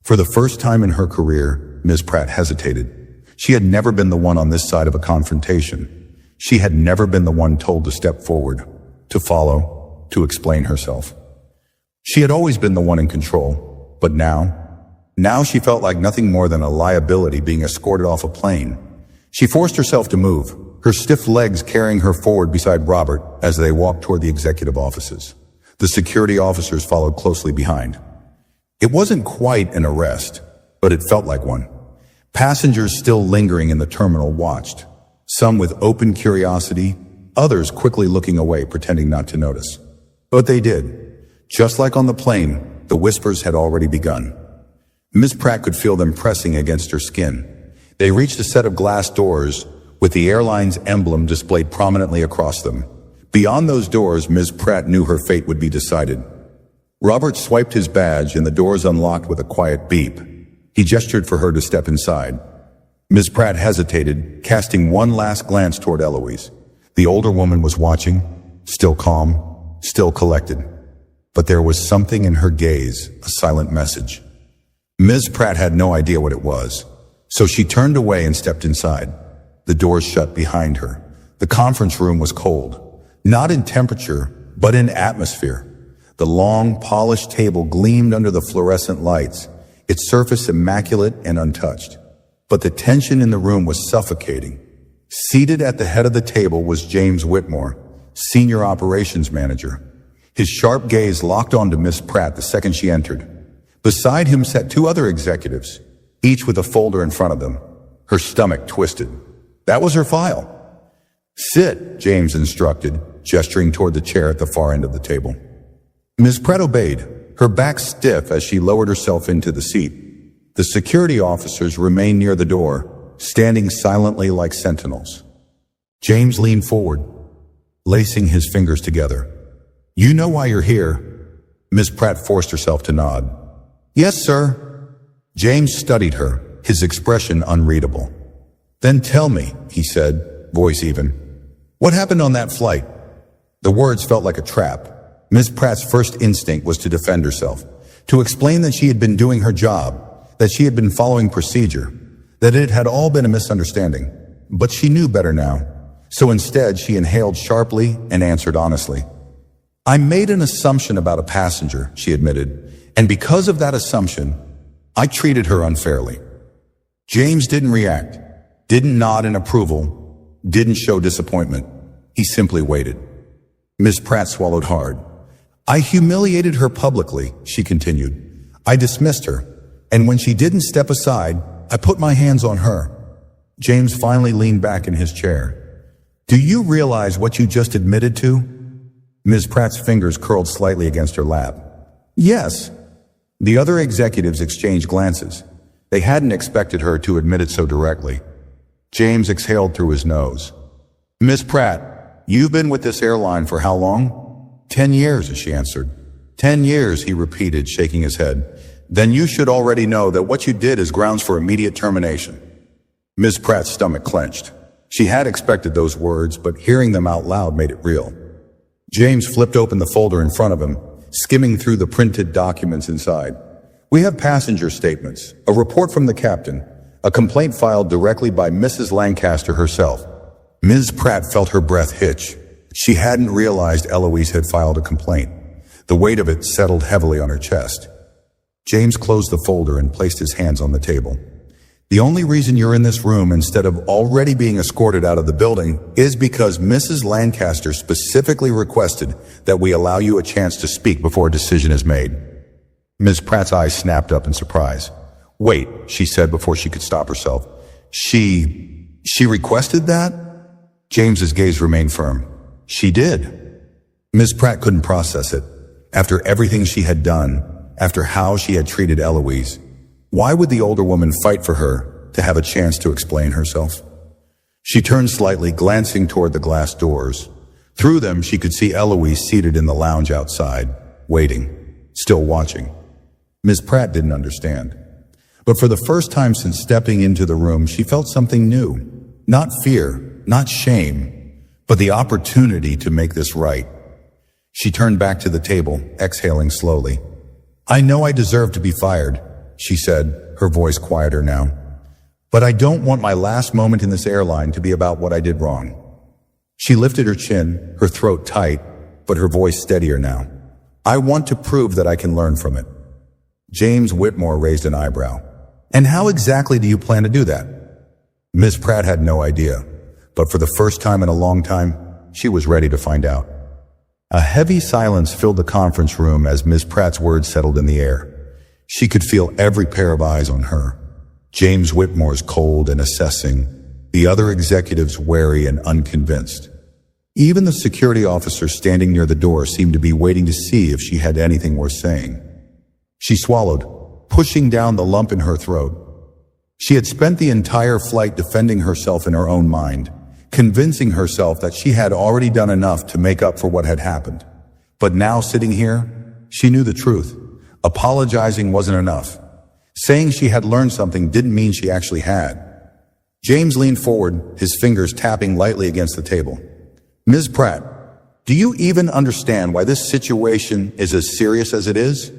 For the first time in her career, Ms. Pratt hesitated. She had never been the one on this side of a confrontation. She had never been the one told to step forward, to follow, to explain herself. She had always been the one in control, but now she felt like nothing more than a liability being escorted off a plane. She forced herself to move, her stiff legs carrying her forward beside Robert as they walked toward the executive offices. The security officers followed closely behind. It wasn't quite an arrest, but it felt like one. Passengers still lingering in the terminal watched, some with open curiosity, others quickly looking away, pretending not to notice. But they did. Just like on the plane, the whispers had already begun. Ms. Pratt could feel them pressing against her skin. They reached a set of glass doors with the airline's emblem displayed prominently across them. Beyond those doors, Ms. Pratt knew her fate would be decided. Robert swiped his badge and the doors unlocked with a quiet beep. He gestured for her to step inside. Ms. Pratt hesitated, casting one last glance toward Eloise. The older woman was watching, still calm, still collected. But there was something in her gaze, a silent message. Ms. Pratt had no idea what it was, so she turned away and stepped inside. The doors shut behind her. The conference room was cold, not in temperature, but in atmosphere. The long, polished table gleamed under the fluorescent lights, its surface immaculate and untouched. But the tension in the room was suffocating. Seated at the head of the table was James Whitmore, Senior Operations Manager. His sharp gaze locked onto Miss Pratt the second she entered. Beside him sat two other executives, each with a folder in front of them. Her stomach twisted. That was her file. Sit, James instructed, gesturing toward the chair at the far end of the table. Ms. Pratt obeyed, her back stiff as she lowered herself into the seat. The security officers remained near the door, standing silently like sentinels. James leaned forward, lacing his fingers together. You know why you're here? Ms. Pratt forced herself to nod. Yes, sir. James studied her, his expression unreadable. Then tell me, he said, voice even. What happened on that flight? The words felt like a trap. Ms. Pratt's first instinct was to defend herself, to explain that she had been doing her job, that she had been following procedure, that it had all been a misunderstanding. But she knew better now. So instead, she inhaled sharply and answered honestly. I made an assumption about a passenger, she admitted, and because of that assumption, I treated her unfairly. James didn't react, didn't nod in approval, didn't show disappointment. He simply waited. Ms. Pratt swallowed hard. I humiliated her publicly, she continued. I dismissed her, And when she didn't step aside, I put my hands on her. James finally leaned back in his chair. Do you realize what you just admitted to? Ms. Pratt's fingers curled slightly against her lap. Yes. The other executives exchanged glances. They hadn't expected her to admit it so directly. James exhaled through his nose. Miss Pratt, you've been with this airline for how long? 10 years, she answered. 10 years, he repeated, shaking his head. Then you should already know that what you did is grounds for immediate termination. Ms. Pratt's stomach clenched. She had expected those words, but hearing them out loud made it real. James flipped open the folder in front of him, skimming through the printed documents inside. We have passenger statements, a report from the captain, a complaint filed directly by Mrs. Lancaster herself. Ms. Pratt felt her breath hitch. She hadn't realized Eloise had filed a complaint. The weight of it settled heavily on her chest. James closed the folder and placed his hands on the table. The only reason you're in this room instead of already being escorted out of the building is because Mrs. Lancaster specifically requested that we allow you a chance to speak before a decision is made. Ms. Pratt's eyes snapped up in surprise. Wait, she said before she could stop herself. She requested that? James's gaze remained firm. She did. Ms. Pratt couldn't process it. After everything she had done, after how she had treated Eloise, why would the older woman fight for her to have a chance to explain herself? She turned slightly, glancing toward the glass doors. Through them, she could see Eloise seated in the lounge outside, waiting, still watching. Ms. Pratt didn't understand. But for the first time since stepping into the room, she felt something new. Not fear, not shame, but the opportunity to make this right. She turned back to the table, exhaling slowly. I know I deserve to be fired, she said, her voice quieter now. But I don't want my last moment in this airline to be about what I did wrong. She lifted her chin, her throat tight, but her voice steadier now. I want to prove that I can learn from it. James Whitmore raised an eyebrow. And how exactly do you plan to do that? Ms. Pratt had no idea, but for the first time in a long time, she was ready to find out. A heavy silence filled the conference room as Ms. Pratt's words settled in the air. She could feel every pair of eyes on her. James Whitmore's cold and assessing, the other executives wary and unconvinced. Even the security officer standing near the door seemed to be waiting to see if she had anything worth saying. She swallowed, pushing down the lump in her throat. She had spent the entire flight defending herself in her own mind, convincing herself that she had already done enough to make up for what had happened. But now sitting here, she knew the truth. Apologizing wasn't enough. Saying she had learned something didn't mean she actually had. James leaned forward, his fingers tapping lightly against the table. Ms. Pratt, do you even understand why this situation is as serious as it is?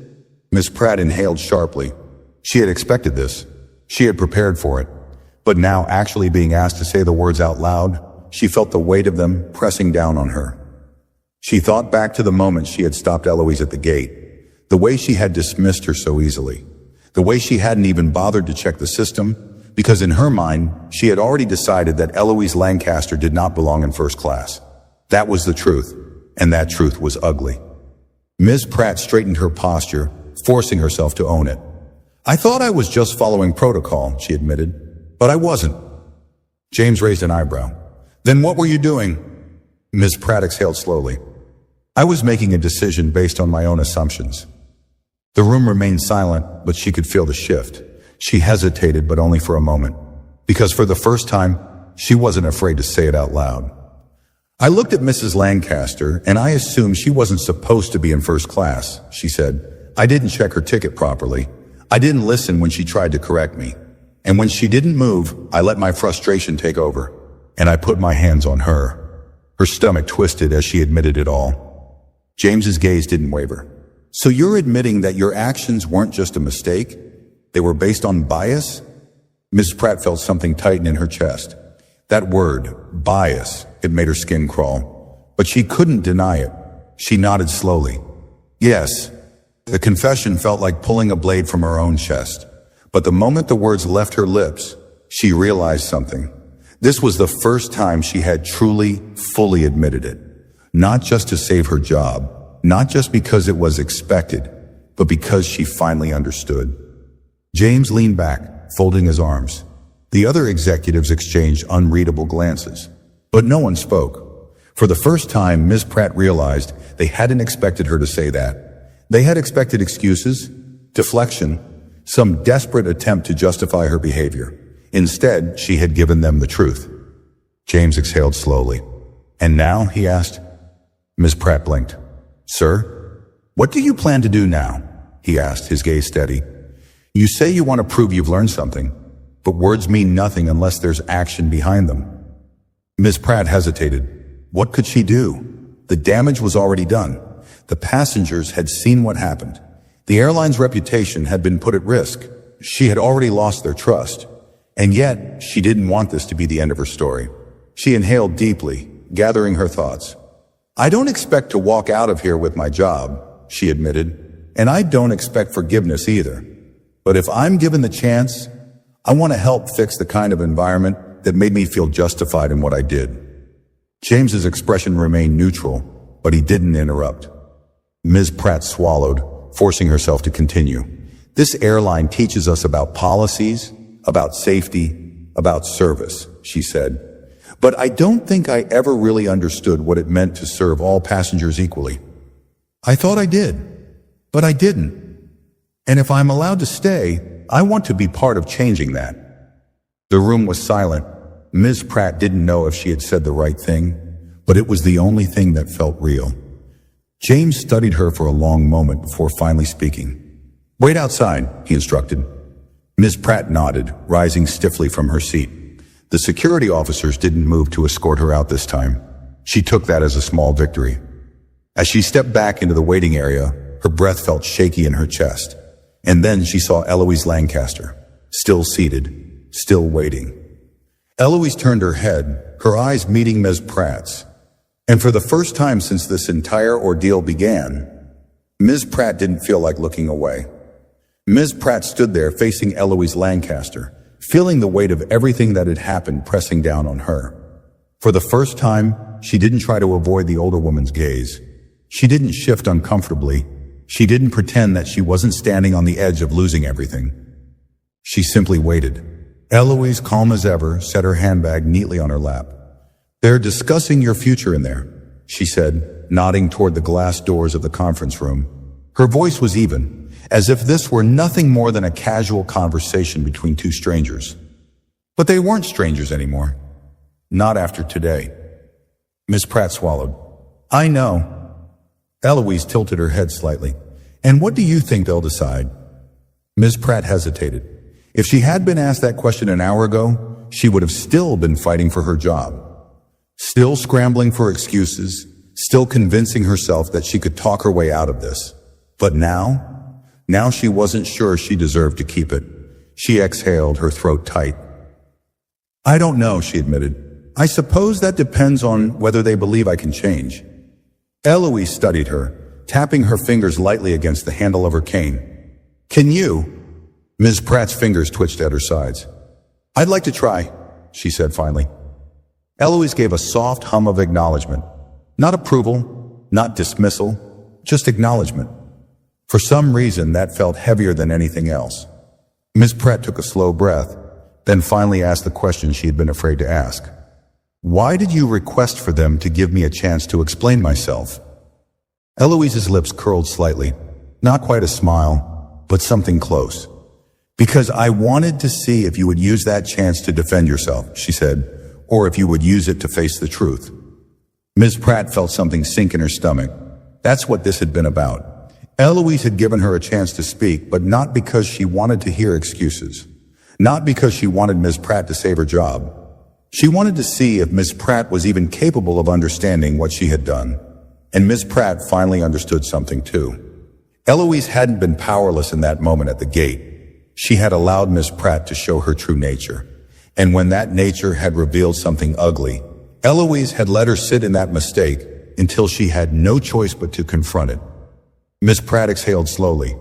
Ms. Pratt inhaled sharply. She had expected this. She had prepared for it. But now actually being asked to say the words out loud, she felt the weight of them pressing down on her. She thought back to the moment she had stopped Eloise at the gate, the way she had dismissed her so easily, the way she hadn't even bothered to check the system, because in her mind, she had already decided that Eloise Lancaster did not belong in first class. That was the truth, and that truth was ugly. Ms. Pratt straightened her posture, forcing herself to own it. I thought I was just following protocol, she admitted, but I wasn't. James raised an eyebrow. Then what were you doing? Ms. Pratt exhaled slowly. I was making a decision based on my own assumptions. The room remained silent, but she could feel the shift. She hesitated, but only for a moment, because for the first time, she wasn't afraid to say it out loud. I looked at Mrs. Lancaster, and I assumed she wasn't supposed to be in first class, she said. I didn't check her ticket properly. I didn't listen when she tried to correct me. And when she didn't move, I let my frustration take over, and I put my hands on her. Her stomach twisted as she admitted it all. James's gaze didn't waver. So you're admitting that your actions weren't just a mistake? They were based on bias? Ms. Pratt felt something tighten in her chest. That word, bias, it made her skin crawl. But she couldn't deny it. She nodded slowly. Yes. The confession felt like pulling a blade from her own chest. But the moment the words left her lips, she realized something. This was the first time she had truly, fully admitted it. Not just to save her job, not just because it was expected, but because she finally understood. James leaned back, folding his arms. The other executives exchanged unreadable glances, but no one spoke. For the first time, Ms. Pratt realized they hadn't expected her to say that. They had expected excuses, deflection, some desperate attempt to justify her behavior. Instead, she had given them the truth. James exhaled slowly. "And now?" he asked. Ms. Pratt blinked. "Sir? What do you plan to do now?" he asked, his gaze steady. "You say you want to prove you've learned something, but words mean nothing unless there's action behind them." Ms. Pratt hesitated. What could she do? The damage was already done. The passengers had seen what happened. The airline's reputation had been put at risk. She had already lost their trust. And yet, she didn't want this to be the end of her story. She inhaled deeply, gathering her thoughts. "I don't expect to walk out of here with my job," she admitted, "and I don't expect forgiveness either. But if I'm given the chance, I want to help fix the kind of environment that made me feel justified in what I did." James's expression remained neutral, but he didn't interrupt. Ms. Pratt swallowed, forcing herself to continue. "This airline teaches us about policies, about safety, about service," she said. "But I don't think I ever really understood what it meant to serve all passengers equally. I thought I did, but I didn't. And if I'm allowed to stay, I want to be part of changing that." The room was silent. Ms. Pratt didn't know if she had said the right thing, but it was the only thing that felt real. James studied her for a long moment before finally speaking. "Wait outside," he instructed. Ms. Pratt nodded, rising stiffly from her seat. The security officers didn't move to escort her out this time. She took that as a small victory. As she stepped back into the waiting area, her breath felt shaky in her chest. And then she saw Eloise Lancaster, still seated, still waiting. Eloise turned her head, her eyes meeting Ms. Pratt's. And for the first time since this entire ordeal began, Ms. Pratt didn't feel like looking away. Ms. Pratt stood there facing Eloise Lancaster, feeling the weight of everything that had happened pressing down on her. For the first time, she didn't try to avoid the older woman's gaze. She didn't shift uncomfortably. She didn't pretend that she wasn't standing on the edge of losing everything. She simply waited. Eloise, calm as ever, set her handbag neatly on her lap. "They're discussing your future in there," she said, nodding toward the glass doors of the conference room. Her voice was even, as if this were nothing more than a casual conversation between two strangers. But they weren't strangers anymore. Not after today. Ms. Pratt swallowed. "I know." Eloise tilted her head slightly. "And what do you think they'll decide?" Ms. Pratt hesitated. If she had been asked that question an hour ago, she would have still been fighting for her job. Still scrambling for excuses, still convincing herself that she could talk her way out of this. But now she wasn't sure she deserved to keep it. She exhaled, her throat tight. "I don't know," she admitted. "I suppose that depends on whether they believe I can change." Eloise studied her, tapping her fingers lightly against the handle of her cane. "Can you?" Ms. Pratt's fingers twitched at her sides. "I'd like to try," she said finally. Eloise gave a soft hum of acknowledgement. Not approval, not dismissal, just acknowledgement. For some reason, that felt heavier than anything else. Ms. Pratt took a slow breath, then finally asked the question she had been afraid to ask. "Why did you request for them to give me a chance to explain myself?" Eloise's lips curled slightly. Not quite a smile, but something close. "Because I wanted to see if you would use that chance to defend yourself," she said, "or if you would use it to face the truth." Ms. Pratt felt something sink in her stomach. That's what this had been about. Eloise had given her a chance to speak, but not because she wanted to hear excuses. Not because she wanted Ms. Pratt to save her job. She wanted to see if Ms. Pratt was even capable of understanding what she had done. And Ms. Pratt finally understood something too. Eloise hadn't been powerless in that moment at the gate. She had allowed Ms. Pratt to show her true nature. And when that nature had revealed something ugly, Eloise had let her sit in that mistake until she had no choice but to confront it. Ms. Pratt exhaled slowly.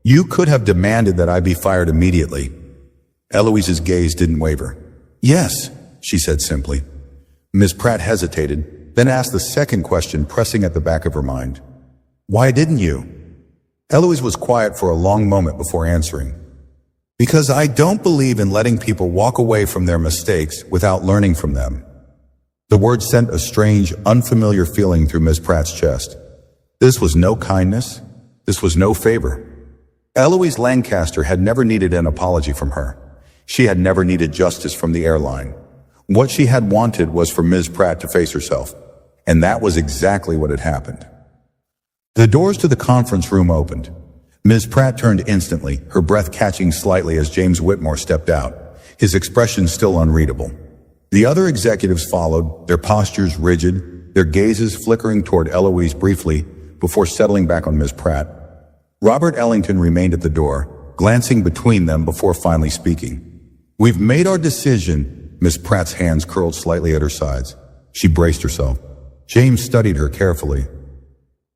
"You could have demanded that I be fired immediately." Eloise's gaze didn't waver. "Yes," she said simply. Ms. Pratt hesitated, then asked the second question pressing at the back of her mind. "Why didn't you?" Eloise was quiet for a long moment before answering. Because I don't believe in letting people walk away from their mistakes without learning from them. The word sent a strange, unfamiliar feeling through Ms. Pratt's chest. This was no kindness. This was no favor. Eloise Lancaster had never needed an apology from her. She had never needed justice from the airline. What she had wanted was for Ms. Pratt to face herself. And that was exactly what had happened. The doors to the conference room opened. Ms. Pratt turned instantly, her breath catching slightly as James Whitmore stepped out, his expression still unreadable. The other executives followed, their postures rigid, their gazes flickering toward Eloise briefly before settling back on Ms. Pratt. Robert Ellington remained at the door, glancing between them before finally speaking. "We've made our decision." Ms. Pratt's hands curled slightly at her sides. She braced herself. James studied her carefully.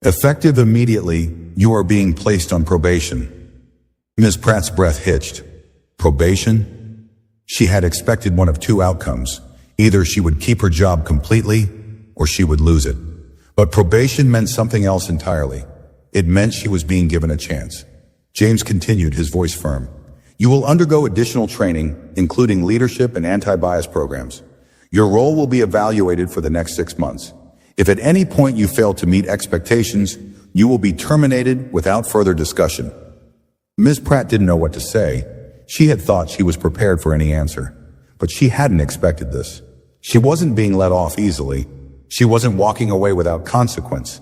"Effective immediately, you are being placed on probation." Ms. Pratt's breath hitched. Probation? She had expected one of two outcomes. Either she would keep her job completely, or she would lose it. But probation meant something else entirely. It meant she was being given a chance. James continued, his voice firm. "You will undergo additional training, including leadership and anti-bias programs. Your role will be evaluated for the next 6 months. If at any point you fail to meet expectations, you will be terminated without further discussion." Ms. Pratt didn't know what to say. She had thought she was prepared for any answer, but she hadn't expected this. She wasn't being let off easily. She wasn't walking away without consequence.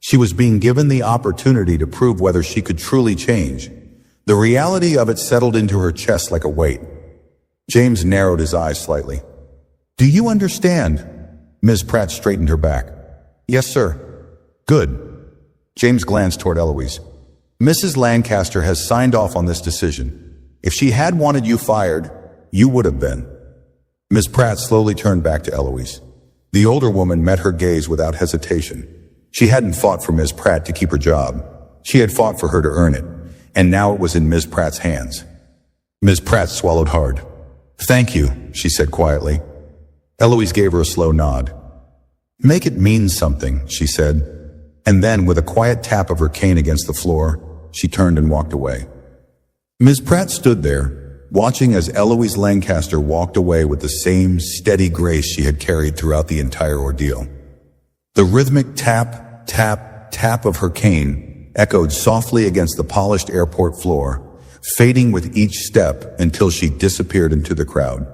She was being given the opportunity to prove whether she could truly change. The reality of it settled into her chest like a weight. James narrowed his eyes slightly. "Do you understand?" Ms. Pratt straightened her back. "Yes, sir." "Good." James glanced toward Eloise. "Mrs. Lancaster has signed off on this decision. If she had wanted you fired, you would have been." Ms. Pratt slowly turned back to Eloise. The older woman met her gaze without hesitation. She hadn't fought for Ms. Pratt to keep her job. She had fought for her to earn it, and now it was in Ms. Pratt's hands. Ms. Pratt swallowed hard. "Thank you," she said quietly. Eloise gave her a slow nod. "Make it mean something," she said, and then with a quiet tap of her cane against the floor, she turned and walked away. Ms. Pratt stood there, watching as Eloise Lancaster walked away with the same steady grace she had carried throughout the entire ordeal. The rhythmic tap, tap, tap of her cane echoed softly against the polished airport floor, fading with each step until she disappeared into the crowd.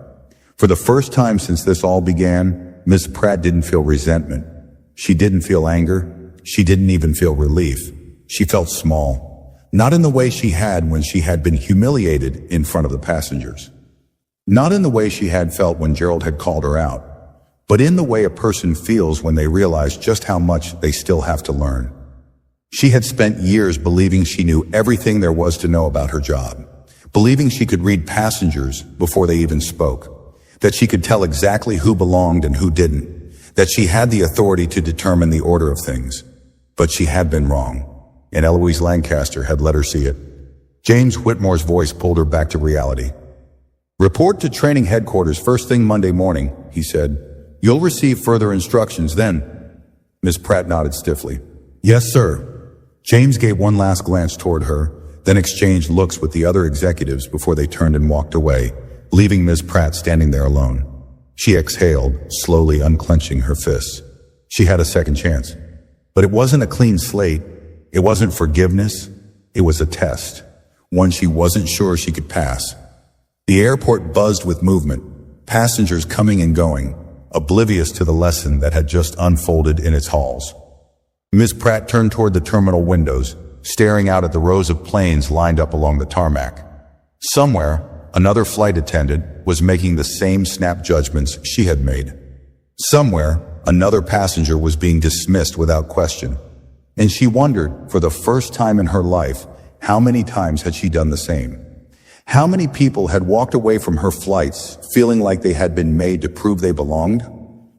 For the first time since this all began, Ms. Pratt didn't feel resentment. She didn't feel anger. She didn't even feel relief. She felt small. Not in the way she had when she had been humiliated in front of the passengers. Not in the way she had felt when Gerald had called her out, but in the way a person feels when they realize just how much they still have to learn. She had spent years believing she knew everything there was to know about her job, believing she could read passengers before they even spoke, that she could tell exactly who belonged and who didn't, that she had the authority to determine the order of things. But she had been wrong, and Eloise Lancaster had let her see it. James Whitmore's voice pulled her back to reality. "Report to training headquarters first thing Monday morning," he said. "You'll receive further instructions then." Ms. Pratt nodded stiffly. "Yes, sir." James gave one last glance toward her, then exchanged looks with the other executives before they turned and walked away, leaving Ms. Pratt standing there alone. She exhaled, slowly unclenching her fists. She had a second chance. But it wasn't a clean slate. It wasn't forgiveness. It was a test, one she wasn't sure she could pass. The airport buzzed with movement, passengers coming and going, oblivious to the lesson that had just unfolded in its halls. Ms. Pratt turned toward the terminal windows, staring out at the rows of planes lined up along the tarmac. Somewhere, another flight attendant was making the same snap judgments she had made. Somewhere, another passenger was being dismissed without question. And she wondered, for the first time in her life, how many times had she done the same? How many people had walked away from her flights feeling like they had been made to prove they belonged?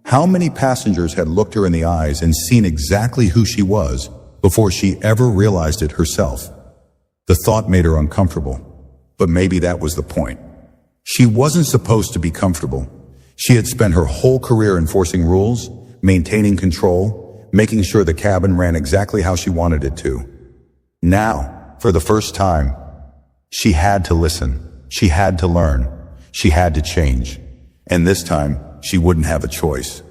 How many passengers had looked her in the eyes and seen exactly who she was before she ever realized it herself? The thought made her uncomfortable, but maybe that was the point. She wasn't supposed to be comfortable. She had spent her whole career enforcing rules, maintaining control, making sure the cabin ran exactly how she wanted it to. Now, for the first time, she had to listen. She had to learn. She had to change. And this time, she wouldn't have a choice.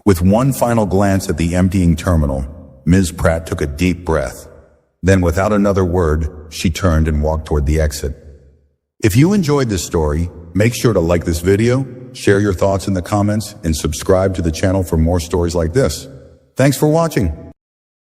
With one final glance at the emptying terminal, Ms. Pratt took a deep breath. Then, without another word, she turned and walked toward the exit. If you enjoyed this story, make sure to like this video, share your thoughts in the comments, and subscribe to the channel for more stories like this. Thanks for watching.